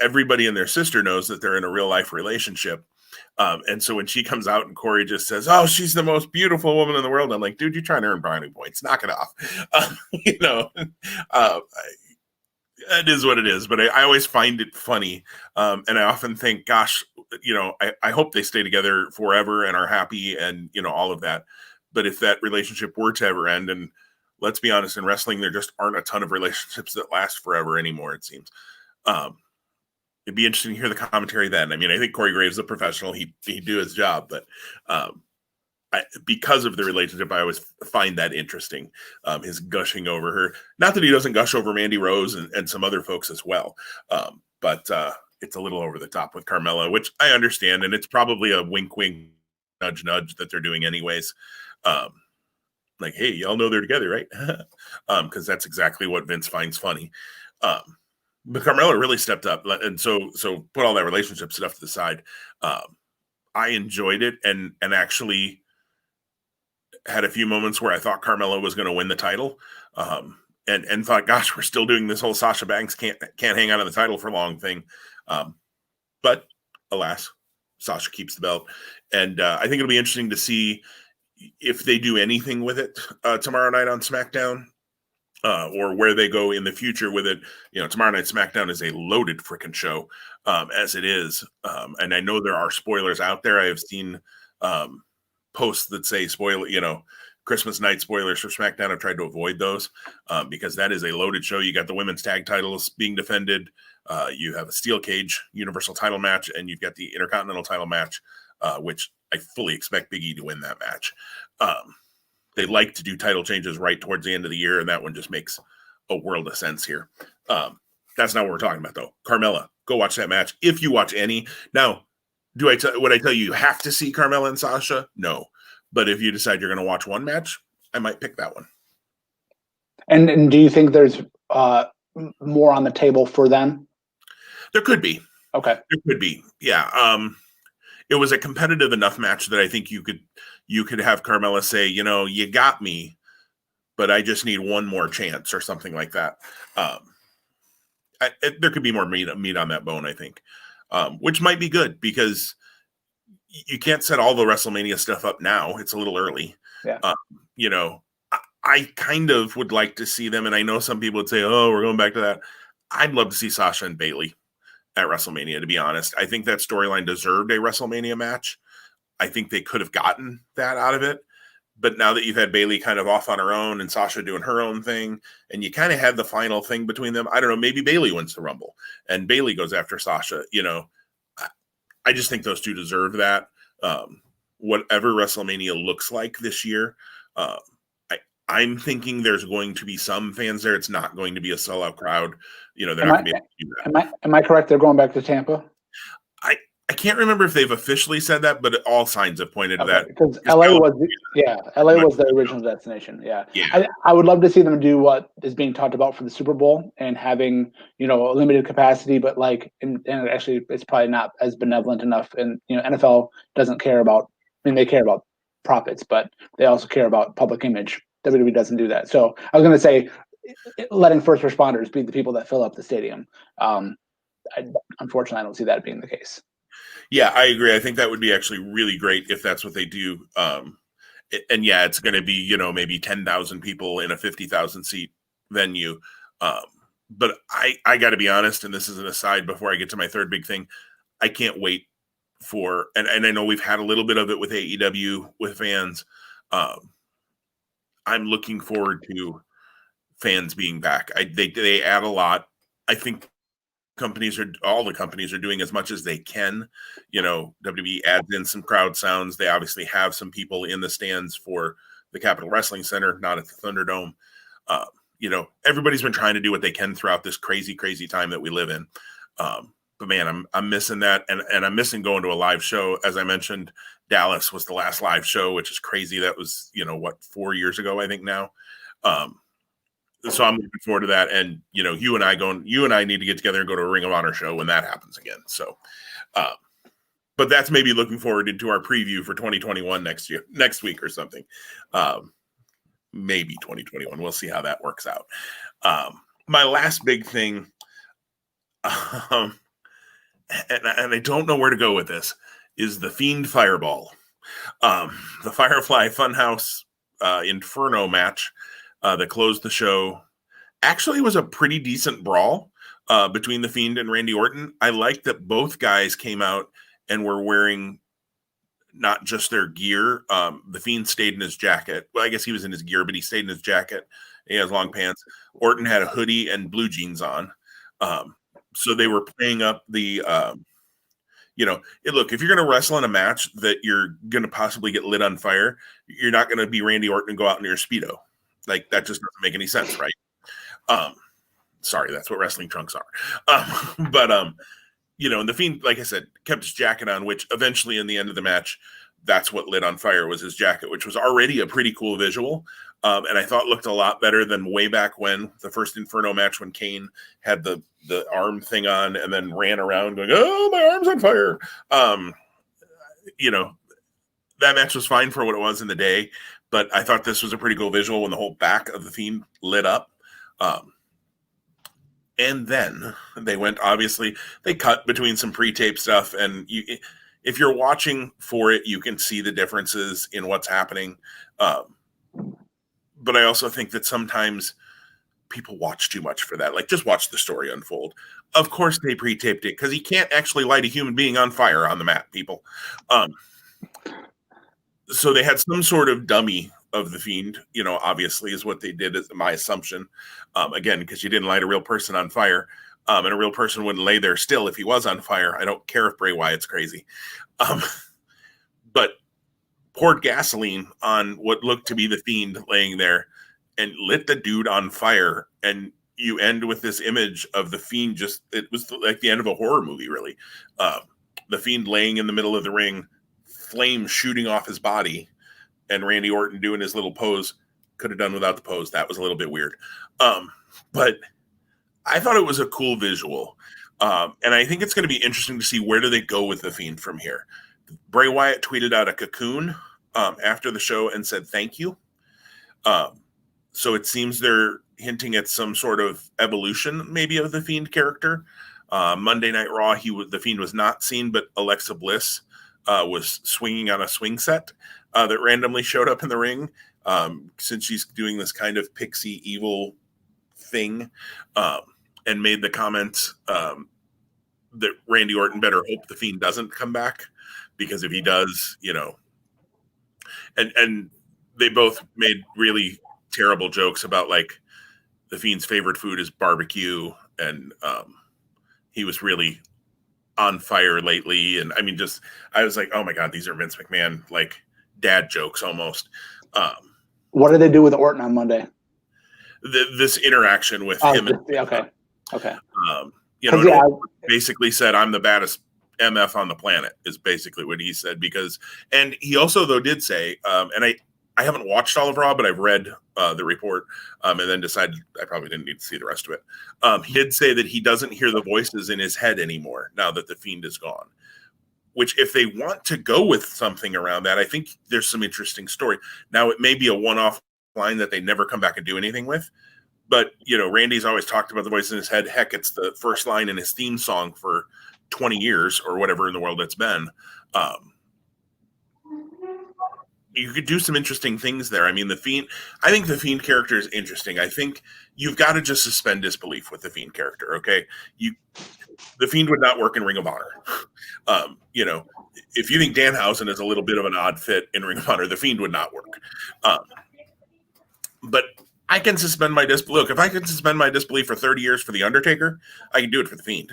everybody and their sister knows that they're in a real life relationship. And so when she comes out and Corey just says, oh, she's the most beautiful woman in the world, I'm like, dude, you're trying to earn brownie points. Knock it off. It is what it is. But I always find it funny. And I often think, gosh, I hope they stay together forever and are happy and, all of that. But if that relationship were to ever end, and let's be honest, in wrestling, there just aren't a ton of relationships that last forever anymore, it seems. It'd be interesting to hear the commentary then. I mean, I think Corey Graves is a professional. He'd do his job, but because of the relationship, I always find that interesting. His gushing over her. Not that he doesn't gush over Mandy Rose and some other folks as well, but it's a little over the top with Carmella, which I understand, and it's probably a wink, wink, nudge, nudge that they're doing anyways. Hey, y'all know they're together, right? Because that's exactly what Vince finds funny. But Carmella really stepped up, and so put all that relationship stuff to the side. I enjoyed it, and actually had a few moments where I thought Carmella was going to win the title, and thought, gosh, we're still doing this whole Sasha Banks can't hang on to the title for long thing. But alas, Sasha keeps the belt, and I think it'll be interesting to see if they do anything with it tomorrow night on SmackDown. Or where they go in the future with it. Tomorrow night SmackDown is a loaded freaking show, as it is. And I know there are spoilers out there. I have seen posts that say Christmas night spoilers for SmackDown. I've tried to avoid those because that is a loaded show. You got the women's tag titles being defended. You have a steel cage universal title match, and you've got the Intercontinental title match, which I fully expect Big E to win that match. They like to do title changes right towards the end of the year, and that one just makes a world of sense here. That's not what we're talking about, though. Carmella, go watch that match if you watch any. Now, would I tell you have to see Carmella and Sasha? No. But if you decide you're going to watch one match, I might pick that one. And do you think there's more on the table for them? There could be. Okay. There could be. Yeah. It was a competitive enough match that I think you could have Carmella say, you got me, but I just need one more chance or something like that. There could be more meat on that bone, I think. which might be good because you can't set all the WrestleMania stuff up now. It's a little early. Yeah. You know, I kind of would like to see them, and I know some people would say, "Oh, we're going back to that." I'd love to see Sasha and Bayley at WrestleMania. To be honest, I think that storyline deserved a WrestleMania match. I think they could have gotten that out of it. But now that you've had Bayley kind of off on her own and Sasha doing her own thing, and you kind of had the final thing between them, I don't know, maybe Bayley wins the Rumble and Bayley goes after Sasha. You know, I just think those two deserve that. Whatever WrestleMania looks like this year, I'm thinking there's going to be some fans there. It's not going to be a sellout crowd. You know, they're not going to be able to do that. Am I correct? They're going back to Tampa? I can't remember if they've officially said that, but all signs have pointed to that. Because LA was the original destination. Yeah. Yeah. I would love to see them do what is being talked about for the Super Bowl and having, you know, a limited capacity, but like, and actually it's probably not as benevolent enough. And, you know, NFL doesn't care about, I mean, they care about profits, but they also care about public image. WWE doesn't do that. So I was going to say, letting first responders be the people that fill up the stadium. Unfortunately, I don't see that being the case. Yeah, I agree. I think that would be actually really great if that's what they do. And yeah, it's going to be, you know, maybe 10,000 people in a 50,000 seat venue. But I got to be honest, and this is an aside before I get to my third big thing. I can't wait for, and I know we've had a little bit of it with AEW with fans. I'm looking forward to fans being back. They add a lot. I think all the companies are doing as much as they can. You know, WWE adds in some crowd sounds. They obviously have some people in the stands for the Capitol Wrestling Center, not at the Thunderdome. You know, everybody's been trying to do what they can throughout this crazy, crazy time that we live in. But man, I'm missing that, and I'm missing going to a live show. As I mentioned, Dallas was the last live show, which is crazy. That was, you know, what, 4 years ago, I think now. So I'm looking forward to that. And, you know, you and I need to get together and go to a Ring of Honor show when that happens again. So, but that's maybe looking forward into our preview for 2021 next week or something. Maybe 2021. We'll see how that works out. My last big thing, and I don't know where to go with this, is the Fiend Fireball. The Firefly Funhouse Inferno match that closed the show actually was a pretty decent brawl between the Fiend and Randy Orton. I like that both guys came out and were wearing not just their gear. The Fiend stayed in his jacket. Well, I guess he was in his gear, but he stayed in his jacket. He has long pants. Orton had a hoodie and blue jeans on. So they were playing up the, you know, look, if you're going to wrestle in a match that you're going to possibly get lit on fire, you're not going to be Randy Orton and go out in your Speedo. Like, that just doesn't make any sense, right? Sorry, that's what wrestling trunks are. But you know, and the Fiend, like I said, kept his jacket on, which eventually in the end of the match, that's what lit on fire was his jacket, which was already a pretty cool visual. And I thought looked a lot better than way back when the first Inferno match, when Kane had the arm thing on and then ran around going, "Oh, my arm's on fire." You know, that match was fine for what it was in the day, but I thought this was a pretty cool visual when the whole back of the Fiend lit up. And then they went, obviously, they cut between some pre-tape stuff. And if you're watching for it, you can see the differences in what's happening. But I also think that sometimes people watch too much for that. Like, just watch the story unfold. Of course they pre-taped it because he can't actually light a human being on fire on the mat, people. So they had some sort of dummy of the Fiend, you know, obviously is what they did, is my assumption. Again, because you didn't light a real person on fire, and a real person wouldn't lay there still if he was on fire. I don't care if Bray Wyatt's crazy. But poured gasoline on what looked to be the Fiend laying there and lit the dude on fire. And you end with this image of the Fiend it was like the end of a horror movie, really. The Fiend laying in the middle of the ring, flames shooting off his body, and Randy Orton doing his little pose. Could have done without the pose. That was a little bit weird. But I thought it was a cool visual. And I think it's going to be interesting to see where do they go with the Fiend from here. Bray Wyatt tweeted out a cocoon after the show and said, "Thank you." So it seems they're hinting at some sort of evolution maybe of the Fiend character. Monday Night Raw, the Fiend was not seen, but Alexa Bliss was swinging on a swing set that randomly showed up in the ring. Since she's doing this kind of pixie evil thing, and made the comments that Randy Orton better hope the Fiend doesn't come back, because if he does, and they both made really terrible jokes about like the Fiend's favorite food is barbecue, and he was really on fire lately. And I mean, I was like, oh my God, these are Vince McMahon like dad jokes almost. What did they do with Orton on Monday? This interaction with him. Okay. Basically said, I'm the baddest MF on the planet, is basically what he said. And he also, though, did say, and I haven't watched all of Raw, but I've read the report, and then decided I probably didn't need to see the rest of it. He did say that he doesn't hear the voices in his head anymore now that the Fiend is gone. Which, if they want to go with something around that, I think there's some interesting story. Now, it may be a one-off line that they never come back and do anything with. But, Randy's always talked about the voice in his head. Heck, it's the first line in his theme song for 20 years or whatever in the world it's been. You could do some interesting things there. I mean, I think the Fiend character is interesting. I think you've got to just suspend disbelief with the Fiend character, okay? The Fiend would not work in Ring of Honor. If you think Danhausen is a little bit of an odd fit in Ring of Honor, the Fiend would not work. But I can suspend my disbelief. Look, if I can suspend my disbelief for 30 years for The Undertaker, I can do it for the Fiend.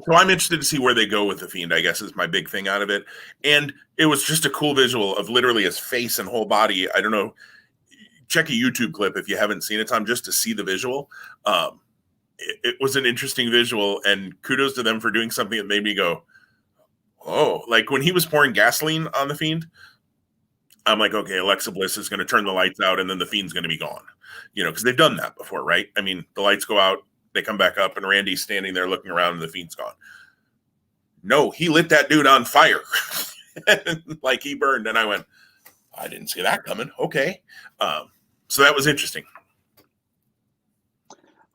So I'm interested to see where they go with the Fiend, I guess, is my big thing out of it. And it was just a cool visual of literally his face and whole body. I don't know. Check a YouTube clip if you haven't seen it, Tom, just to see the visual. It was an interesting visual, and kudos to them for doing something that made me go, oh, like when he was pouring gasoline on the Fiend, I'm like, okay, Alexa Bliss is going to turn the lights out, and then the Fiend's going to be gone. Because they've done that before, right? I mean, the lights go out, they come back up, and Randy's standing there looking around, and the Fiend's gone. No, he lit that dude on fire. Like he burned, and I went, I didn't see that coming. Okay. So that was interesting.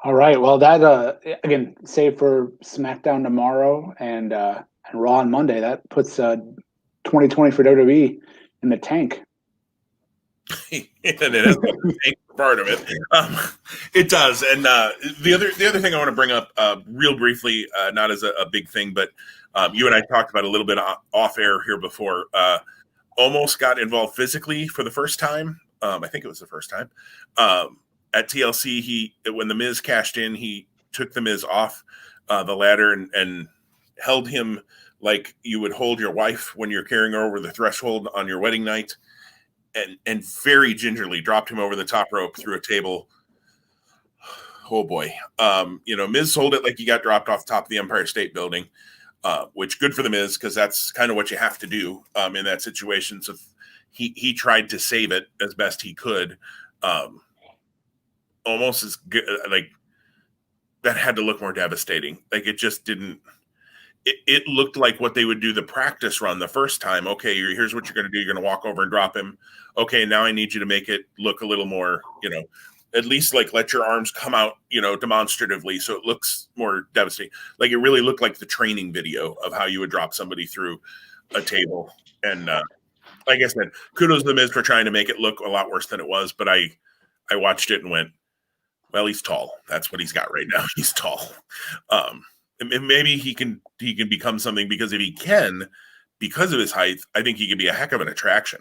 All right. Well, that again, save for SmackDown tomorrow and Raw on Monday, that puts 2020 for WWE in the tank. And it is the tank part of it. It does. And the other thing I want to bring up real briefly, not as a big thing, but you and I talked about a little bit off air here before. Almost got involved physically for the first time. I think it was the first time. At TLC, when the Miz cashed in, he took the Miz off the ladder and held him like you would hold your wife when you're carrying her over the threshold on your wedding night, and very gingerly dropped him over the top rope through a table. Oh boy. Miz sold it like he got dropped off the top of the Empire State Building, which good for the Miz, because that's kind of what you have to do in that situation. So he tried to save it as best he could. Almost as good, like that had to look more devastating. Like it just didn't. It looked like what they would do the practice run the first time. Okay, here's what you're going to do. You're going to walk over and drop him. Okay, now I need you to make it look a little more, at least like let your arms come out, demonstratively, so it looks more devastating. Like it really looked like the training video of how you would drop somebody through a table. And like I said, kudos to the Miz for trying to make it look a lot worse than it was. But I watched it and went, well, he's tall. That's what he's got right now. He's tall. And maybe he can become something, because if he can, because of his height, I think he could be a heck of an attraction.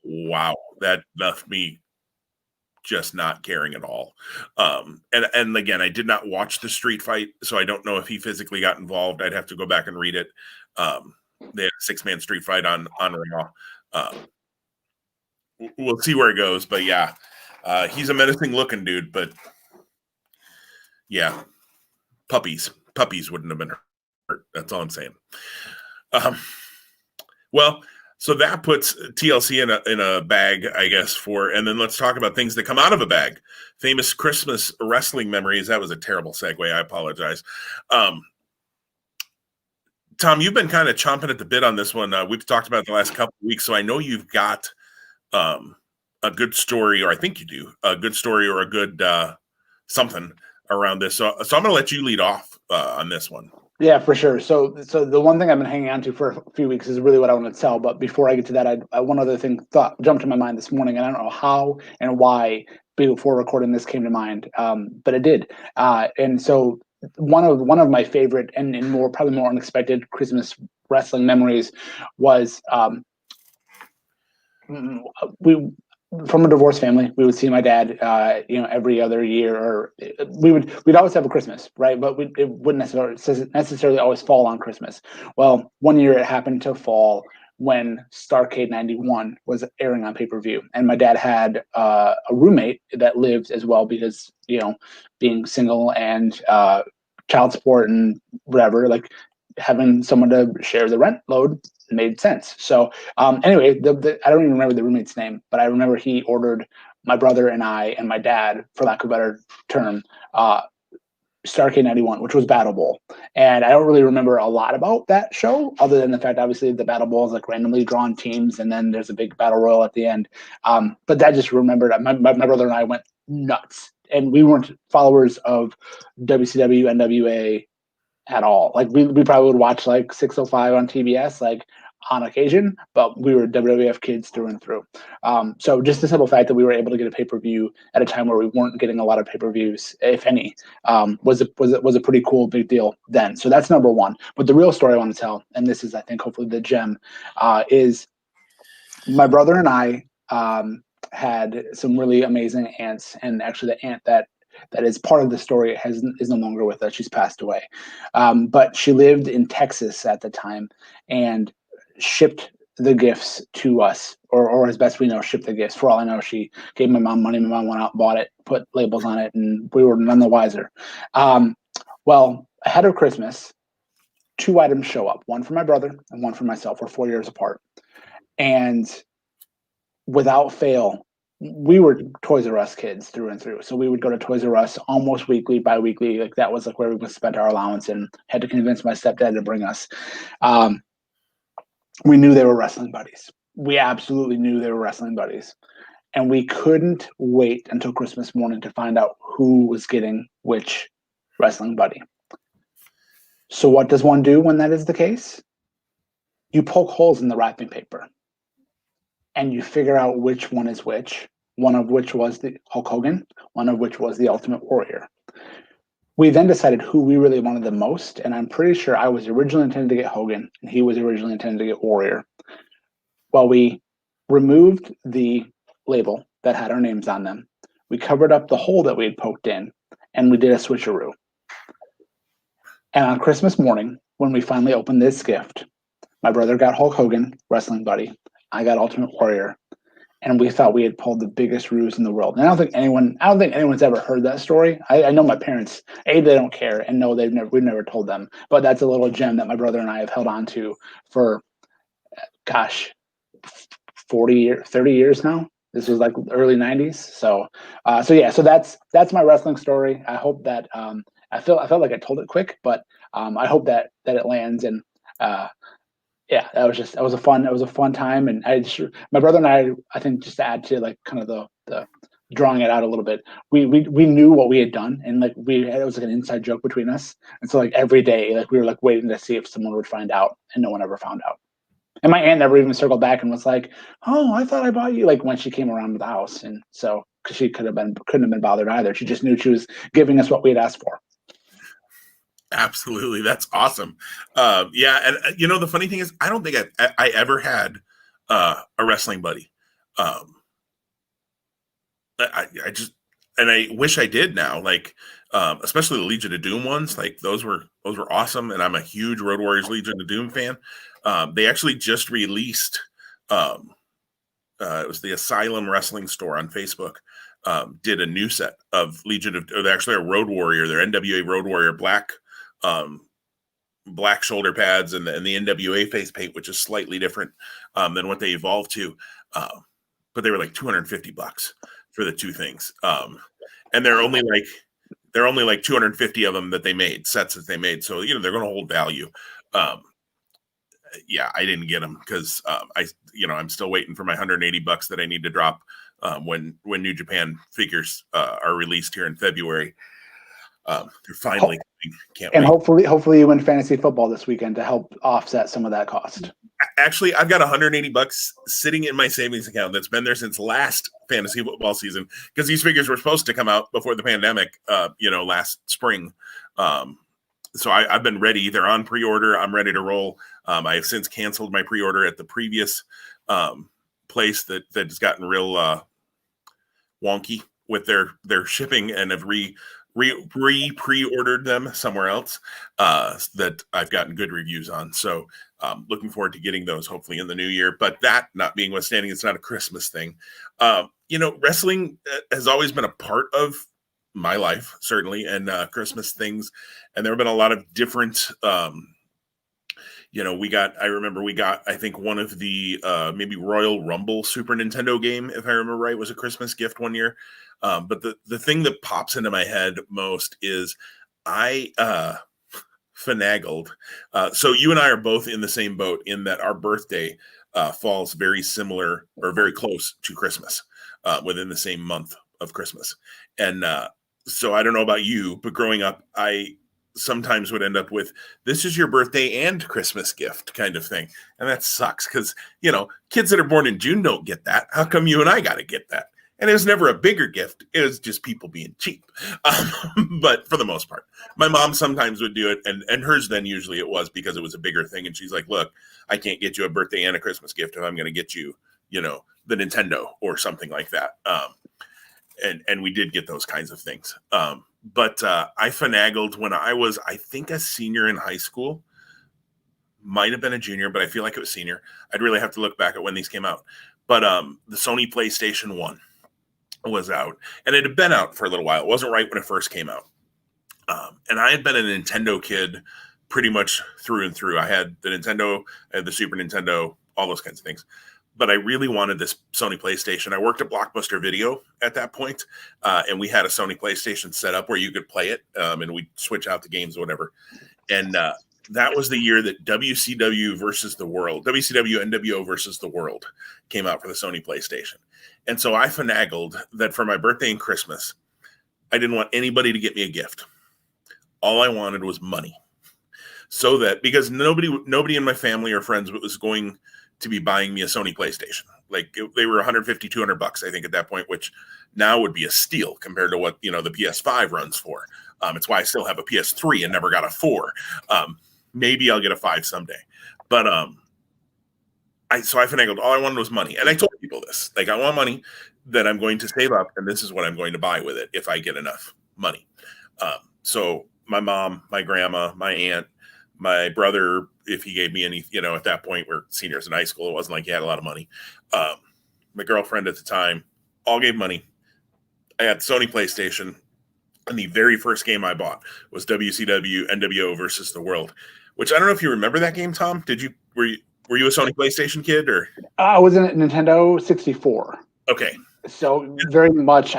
Wow, that left me just not caring at all. And again, I did not watch the street fight, so I don't know if he physically got involved. I'd have to go back and read it. They had a 6-man street fight on Raw. We'll see where it goes, but yeah, he's a menacing looking dude, but yeah, puppies wouldn't have been hurt. That's all I'm saying. Well, so that puts TLC in a bag, I guess, and then let's talk about things that come out of a bag. Famous Christmas wrestling memories. That was a terrible segue. I apologize. Tom, you've been kind of chomping at the bit on this one. We've talked about it the last couple of weeks, so I know you've got a good story, or I think you do, a good story or a good something around this. So I'm going to let you lead off on this one. Yeah, for sure. So the one thing I've been hanging on to for a few weeks is really what I want to tell. But before I get to that, one other thing jumped to my mind this morning, and I don't know how and why before recording this came to mind, but it did. And so one of my favorite and probably more unexpected Christmas wrestling memories was we from a divorced family. We would see my dad, every other year, or we'd always have a Christmas, right? But it wouldn't necessarily always fall on Christmas. Well, one year it happened to fall when Starrcade '91 was airing on pay-per-view, and my dad had a roommate that lived as well because being single and child support and whatever, like having someone to share the rent load made sense. So anyway, I don't even remember the roommate's name, but I remember he ordered my brother and I and my dad, for lack of a better term, Starrcade '91, which was Battle Bowl. And I don't really remember a lot about that show, other than the fact, obviously, the Battle Bowl is like randomly drawn teams, and then there's a big battle royal at the end. But that just remembered my brother and I went nuts. And we weren't followers of WCW, NWA at all. Like we probably would watch like 605 on TBS, like on occasion, but we were WWF kids through and through. So just the simple fact that we were able to get a pay-per-view at a time where we weren't getting a lot of pay-per-views, if any, was a pretty cool big deal then. So that's number one. But the real story I want to tell, and this is, I think, hopefully the gem, is my brother and I had some really amazing aunts, and actually the aunt that is part of the story is no longer with us. She's passed away. But she lived in Texas at the time and shipped the gifts to us, or as best we know, shipped the gifts. For all I know, she gave my mom money. My mom went out, bought it, put labels on it, and we were none the wiser. Well, ahead of Christmas, 2 items show up, one for my brother and one for myself. We're 4 years apart. And without fail, we were Toys R Us kids through and through. So we would go to Toys R Us almost weekly, bi-weekly. Like that was like where we would spend our allowance, and had to convince my stepdad to bring us. We knew they were wrestling buddies. We absolutely knew they were wrestling buddies. And we couldn't wait until Christmas morning to find out who was getting which wrestling buddy. So what does one do when that is the case? You poke holes in the wrapping paper and you figure out which one is which, one of which was the Hulk Hogan, one of which was the Ultimate Warrior. We then decided who we really wanted the most, and I'm pretty sure I was originally intended to get Hogan, and he was originally intended to get Warrior. Well, we removed the label that had our names on them. We covered up the hole that we had poked in, and we did a switcheroo. And on Christmas morning, when we finally opened this gift, my brother got Hulk Hogan, wrestling buddy. I got Ultimate Warrior. And we thought we had pulled the biggest ruse in the world. And I don't think anyone's ever heard that story. I know my parents, they don't care, and no, we've never told them. But that's a little gem that my brother and I have held on to for, 30 years now. This was like early '90s. So that's my wrestling story. I hope that I felt like I told it quick, but I hope that it lands. And yeah, that was a fun time. And my brother and I think, just to add to like kind of the drawing it out a little bit, we knew what we had done, and like it was like an inside joke between us. And so like every day, like we were like waiting to see if someone would find out, and no one ever found out. And my aunt never even circled back and was like, "Oh, I thought I bought you," like when she came around to the house. And so, because she couldn't have been bothered either. She just knew she was giving us what we had asked for. Absolutely. That's awesome. Yeah. And the funny thing is, I don't think I ever had a wrestling buddy. I wish I did now, like, especially the Legion of Doom ones. Like those were awesome. And I'm a huge Road Warriors Legion of Doom fan. They actually just released, it was the Asylum Wrestling store on Facebook, did a new set of Legion of, or actually a Road Warrior, their NWA Road Warrior black shoulder pads and the NWA face paint, which is slightly different than what they evolved to. But they were like $250 for the two things. And they're only like 250 of them that they made, sets that they made. So, they're going to hold value. Yeah, I didn't get them because I'm still waiting for my $180 that I need to drop when New Japan figures are released here in February. They're finally coming. Can't and wait. hopefully you win fantasy football this weekend to help offset some of that cost. Actually, I've got $180 sitting in my savings account that's been there since last fantasy football season, because these figures were supposed to come out before the pandemic, last spring. So I've been ready. They're on pre-order. I'm ready to roll. I have since canceled my pre-order at the previous place that has gotten real wonky with their shipping, and have pre-ordered them somewhere else that I've gotten good reviews on. So looking forward to getting those hopefully in the new year. But that not being withstanding, it's not a Christmas thing. Wrestling has always been a part of my life, certainly, and Christmas things. And there have been a lot of different, I think one of the maybe Royal Rumble Super Nintendo game, if I remember right, was a Christmas gift one year. But the thing that pops into my head most is I finagled. So you and I are both in the same boat in that our birthday falls very similar or very close to Christmas, within the same month of Christmas. And so I don't know about you, but growing up, I sometimes would end up with, this is your birthday and Christmas gift kind of thing. And that sucks because, kids that are born in June don't get that. How come you and I got to get that? And it was never a bigger gift. It was just people being cheap. But for the most part, my mom sometimes would do it. And hers then usually it was because it was a bigger thing. And she's like, look, I can't get you a birthday and a Christmas gift if I'm going to get you, the Nintendo or something like that. And we did get those kinds of things. But I finagled when I was, I think, a senior in high school. Might have been a junior, but I feel like it was senior. I'd really have to look back at when these came out. But the Sony PlayStation 1 was out. And it had been out for a little while. It wasn't right when it first came out. And I had been a Nintendo kid pretty much through and through. I had the Nintendo, I had the Super Nintendo, all those kinds of things. But I really wanted this Sony PlayStation. I worked at Blockbuster Video at that point, and we had a Sony PlayStation set up where you could play it, and we'd switch out the games or whatever. And that was the year that WCW NWO versus the World came out for the Sony PlayStation. And so I finagled that for my birthday and Christmas, I didn't want anybody to get me a gift. All I wanted was money. So that, because nobody in my family or friends was going to be buying me a Sony PlayStation. Like they were $150, $200, I think, at that point, which now would be a steal compared to what, the PS5 runs for. It's why I still have a PS3 and never got a 4. Maybe I'll get a 5 someday. But I finagled. All I wanted was money. And I told people this, like, I want money that I'm going to save up, and this is what I'm going to buy with it if I get enough money. So my mom, my grandma, my aunt, my brother, if he gave me any, at that point we're seniors in high school. It wasn't like he had a lot of money. My girlfriend at the time all gave money. I had Sony PlayStation, and the very first game I bought was WCW NWO versus the World, which I don't know if you remember that game, Tom. Were you a Sony PlayStation kid or? I was in Nintendo 64. Okay. So very much.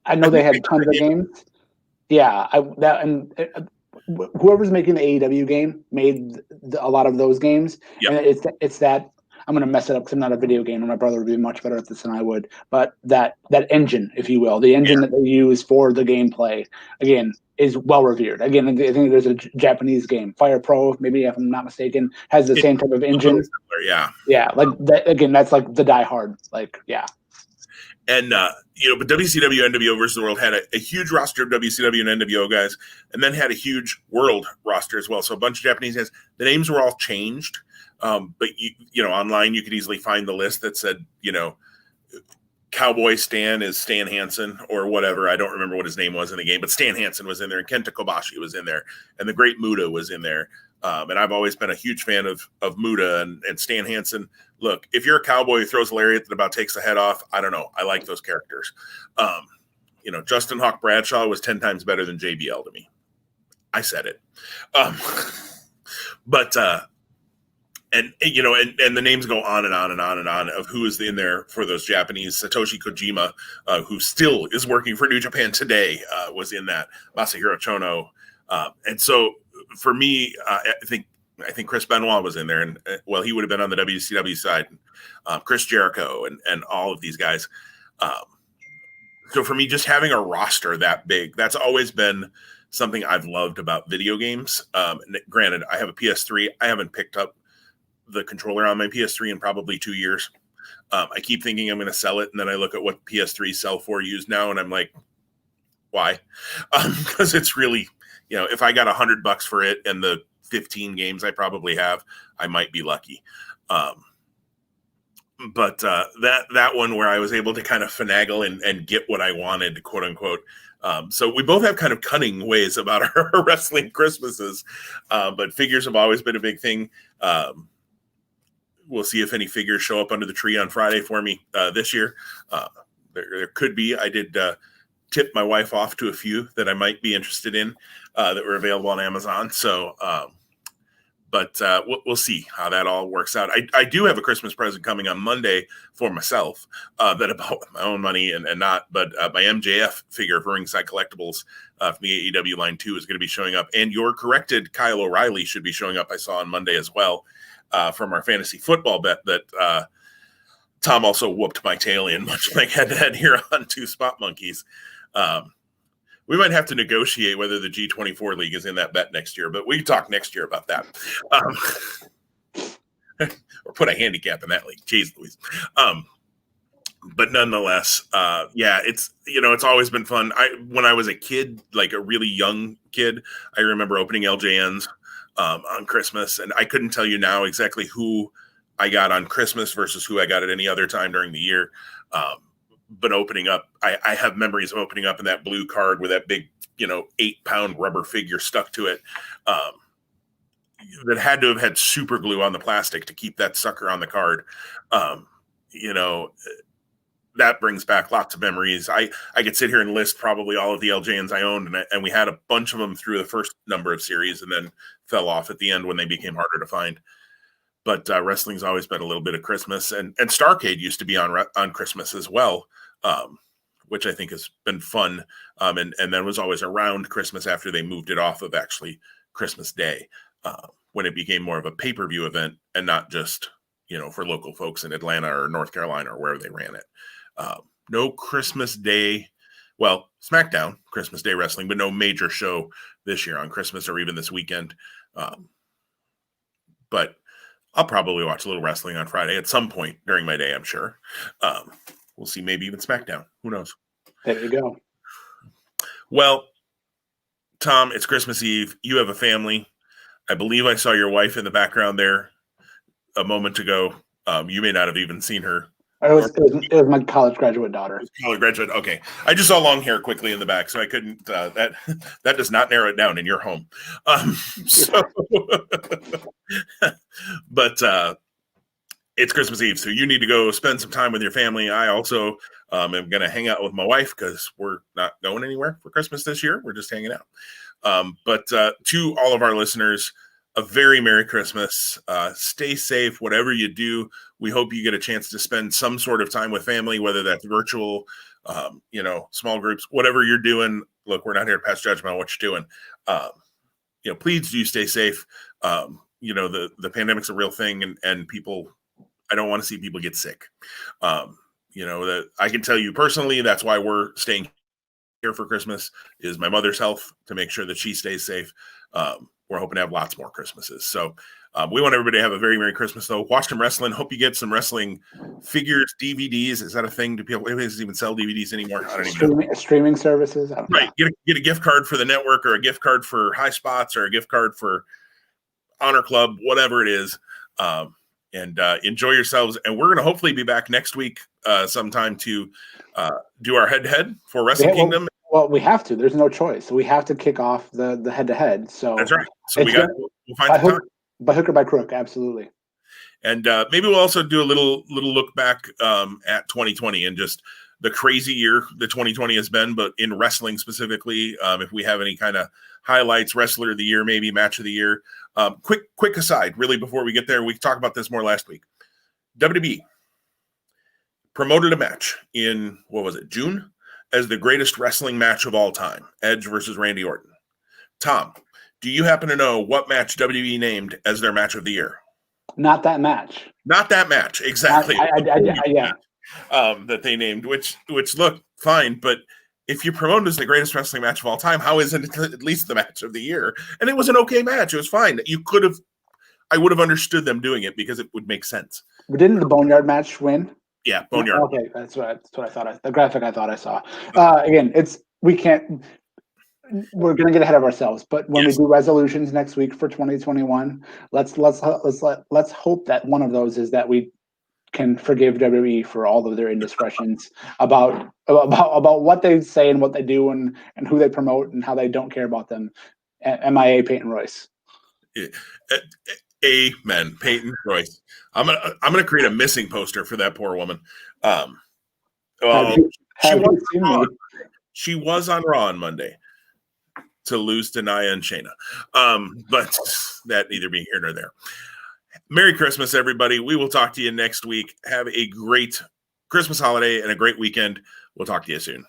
I know they had tons of games. Yeah, whoever's making the AEW game made a lot of those games. Yep. And it's that, I'm going to mess it up because I'm not a video gamer. My brother would be much better at this than I would. But that engine, if you will, the engine that they use for the gameplay, again, is well revered. Again, I think there's a Japanese game, Fire Pro, maybe if I'm not mistaken, has the same type of engine. Similar, yeah. Yeah, like that, again, that's like the Die Hard, like, yeah. And, but WCW NWO versus the World had a huge roster of WCW and NWO guys, and then had a huge world roster as well. So a bunch of Japanese guys. The names were all changed. But, online you could easily find the list that said, Cowboy Stan is Stan Hansen or whatever. I don't remember what his name was in the game, but Stan Hansen was in there, and Kenta Kobashi was in there, and the Great Muta was in there. And I've always been a huge fan of Muta and Stan Hansen. Look, if you're a cowboy who throws a lariat that about takes the head off, I don't know. I like those characters. Justin Hawk Bradshaw was 10 times better than JBL to me. I said it. And the names go on and on and on and on of who is in there for those Japanese. Satoshi Kojima, who still is working for New Japan today, was in that. Masahiro Chono. And so for me, I think Chris Benoit was in there, and he would have been on the WCW side. Chris Jericho and all of these guys. So for me, just having a roster that big, that's always been something I've loved about video games. Granted, I have a PS3. I haven't picked up the controller on my PS3 in probably 2 years. I keep thinking I'm going to sell it, and then I look at what PS3 sell for used now, and I'm like, why? Because it's really, if I got $100 for it and the 15 games I probably have, I might be lucky. But that one where I was able to kind of finagle and get what I wanted, quote unquote. So we both have kind of cunning ways about our wrestling Christmases, but figures have always been a big thing. We'll see if any figures show up under the tree on Friday for me this year. There could be. I did tip my wife off to a few that I might be interested in that were available on Amazon. So, but we'll see how that all works out. I do have a Christmas present coming on Monday for myself that I bought with my own money and not, but my MJF figure for Ringside Collectibles from the AEW Line 2 is going to be showing up. And your corrected Kyle O'Reilly should be showing up, I saw on Monday as well, from our fantasy football bet that Tom also whooped my tail in, much like head-to-head here on Two Spot Monkeys. We might have to negotiate whether the G24 League is in that bet next year, but we can talk next year about that. Or put a handicap in that league. Jeez Louise. But nonetheless, it's always been fun. When I was a kid, like a really young kid, I remember opening LJNs on Christmas, and I couldn't tell you now exactly who I got on Christmas versus who I got at any other time during the year. But opening up, I have memories of opening up in that blue card with that big, 8-pound rubber figure stuck to it that had to have had super glue on the plastic to keep that sucker on the card. That brings back lots of memories. I could sit here and list probably all of the LJNs I owned, and we had a bunch of them through the first number of series and then fell off at the end when they became harder to find. But wrestling's always been a little bit of Christmas, and Starrcade used to be on Christmas as well, which I think has been fun. And then was always around Christmas after they moved it off of actually Christmas Day, when it became more of a pay-per-view event and not just, for local folks in Atlanta or North Carolina or wherever they ran it. No Christmas Day, well, SmackDown, Christmas Day wrestling, but no major show this year on Christmas or even this weekend. But I'll probably watch a little wrestling on Friday at some point during my day, I'm sure. We'll see, maybe even SmackDown. Who knows? There you go. Well, Tom, it's Christmas Eve. You have a family. I believe I saw your wife in the background there a moment ago. You may not have even seen her. It was my college graduate daughter. College graduate. Okay. I just saw long hair quickly in the back, so I couldn't. That does not narrow it down in your home. But it's Christmas Eve, so you need to go spend some time with your family. I also am going to hang out with my wife because we're not going anywhere for Christmas this year. We're just hanging out. But to all of our listeners, a very Merry Christmas. Stay safe, whatever you do. We hope you get a chance to spend some sort of time with family, whether that's virtual, small groups, whatever you're doing. Look, we're not here to pass judgment on what you're doing. Please do stay safe. The pandemic's a real thing, and people, I don't want to see people get sick. That I can tell you personally, that's why we're staying here for Christmas, is my mother's health, to make sure that she stays safe. We're hoping to have lots more Christmases. So we want everybody to have a very Merry Christmas, though. Watch some wrestling. Hope you get some wrestling figures, DVDs. Is that a thing? Do people even sell DVDs anymore? I don't even know. Streaming services? Right. Get a gift card for the network, or a gift card for High Spots, or a gift card for Honor Club, whatever it is. And enjoy yourselves. And we're going to hopefully be back next week sometime to do our head-to-head for Wrestle Kingdom. Well, we have to. There's no choice. We have to kick off the head-to-head. So that's right. So we'll find some time. By hook or by crook, absolutely. And maybe we'll also do a little look back at 2020 and just the crazy year that 2020 has been, but in wrestling specifically, if we have any kind of highlights, wrestler of the year, maybe match of the year. Quick aside, really, before we get there, we talked about this more last week. WWE promoted a match in, June, as the greatest wrestling match of all time, Edge versus Randy Orton. Tom, do you happen to know what match WWE named as their match of the year? Not that match. Not that match, exactly. Yeah. That they named, which look fine, but if you promote it as the greatest wrestling match of all time, how isn't it at least the match of the year? And it was an okay match. It was fine. I would have understood them doing it because it would make sense. But didn't the Boneyard match win? Yeah, Boneyard. Okay, that's what I thought. The graphic I thought I saw. Again, we're going to get ahead of ourselves, but when we do resolutions next week for 2021, let's hope that one of those is that we can forgive WWE for all of their indiscretions about what they say and what they do and who they promote and how they don't care about them. MIA Peyton Royce. Yeah. Amen, Peyton Royce. I'm gonna create a missing poster for that poor woman. She was on Raw on Monday to lose to Nia and Shayna. But that neither being here nor there. Merry Christmas, everybody. We will talk to you next week. Have a great Christmas holiday and a great weekend. We'll talk to you soon.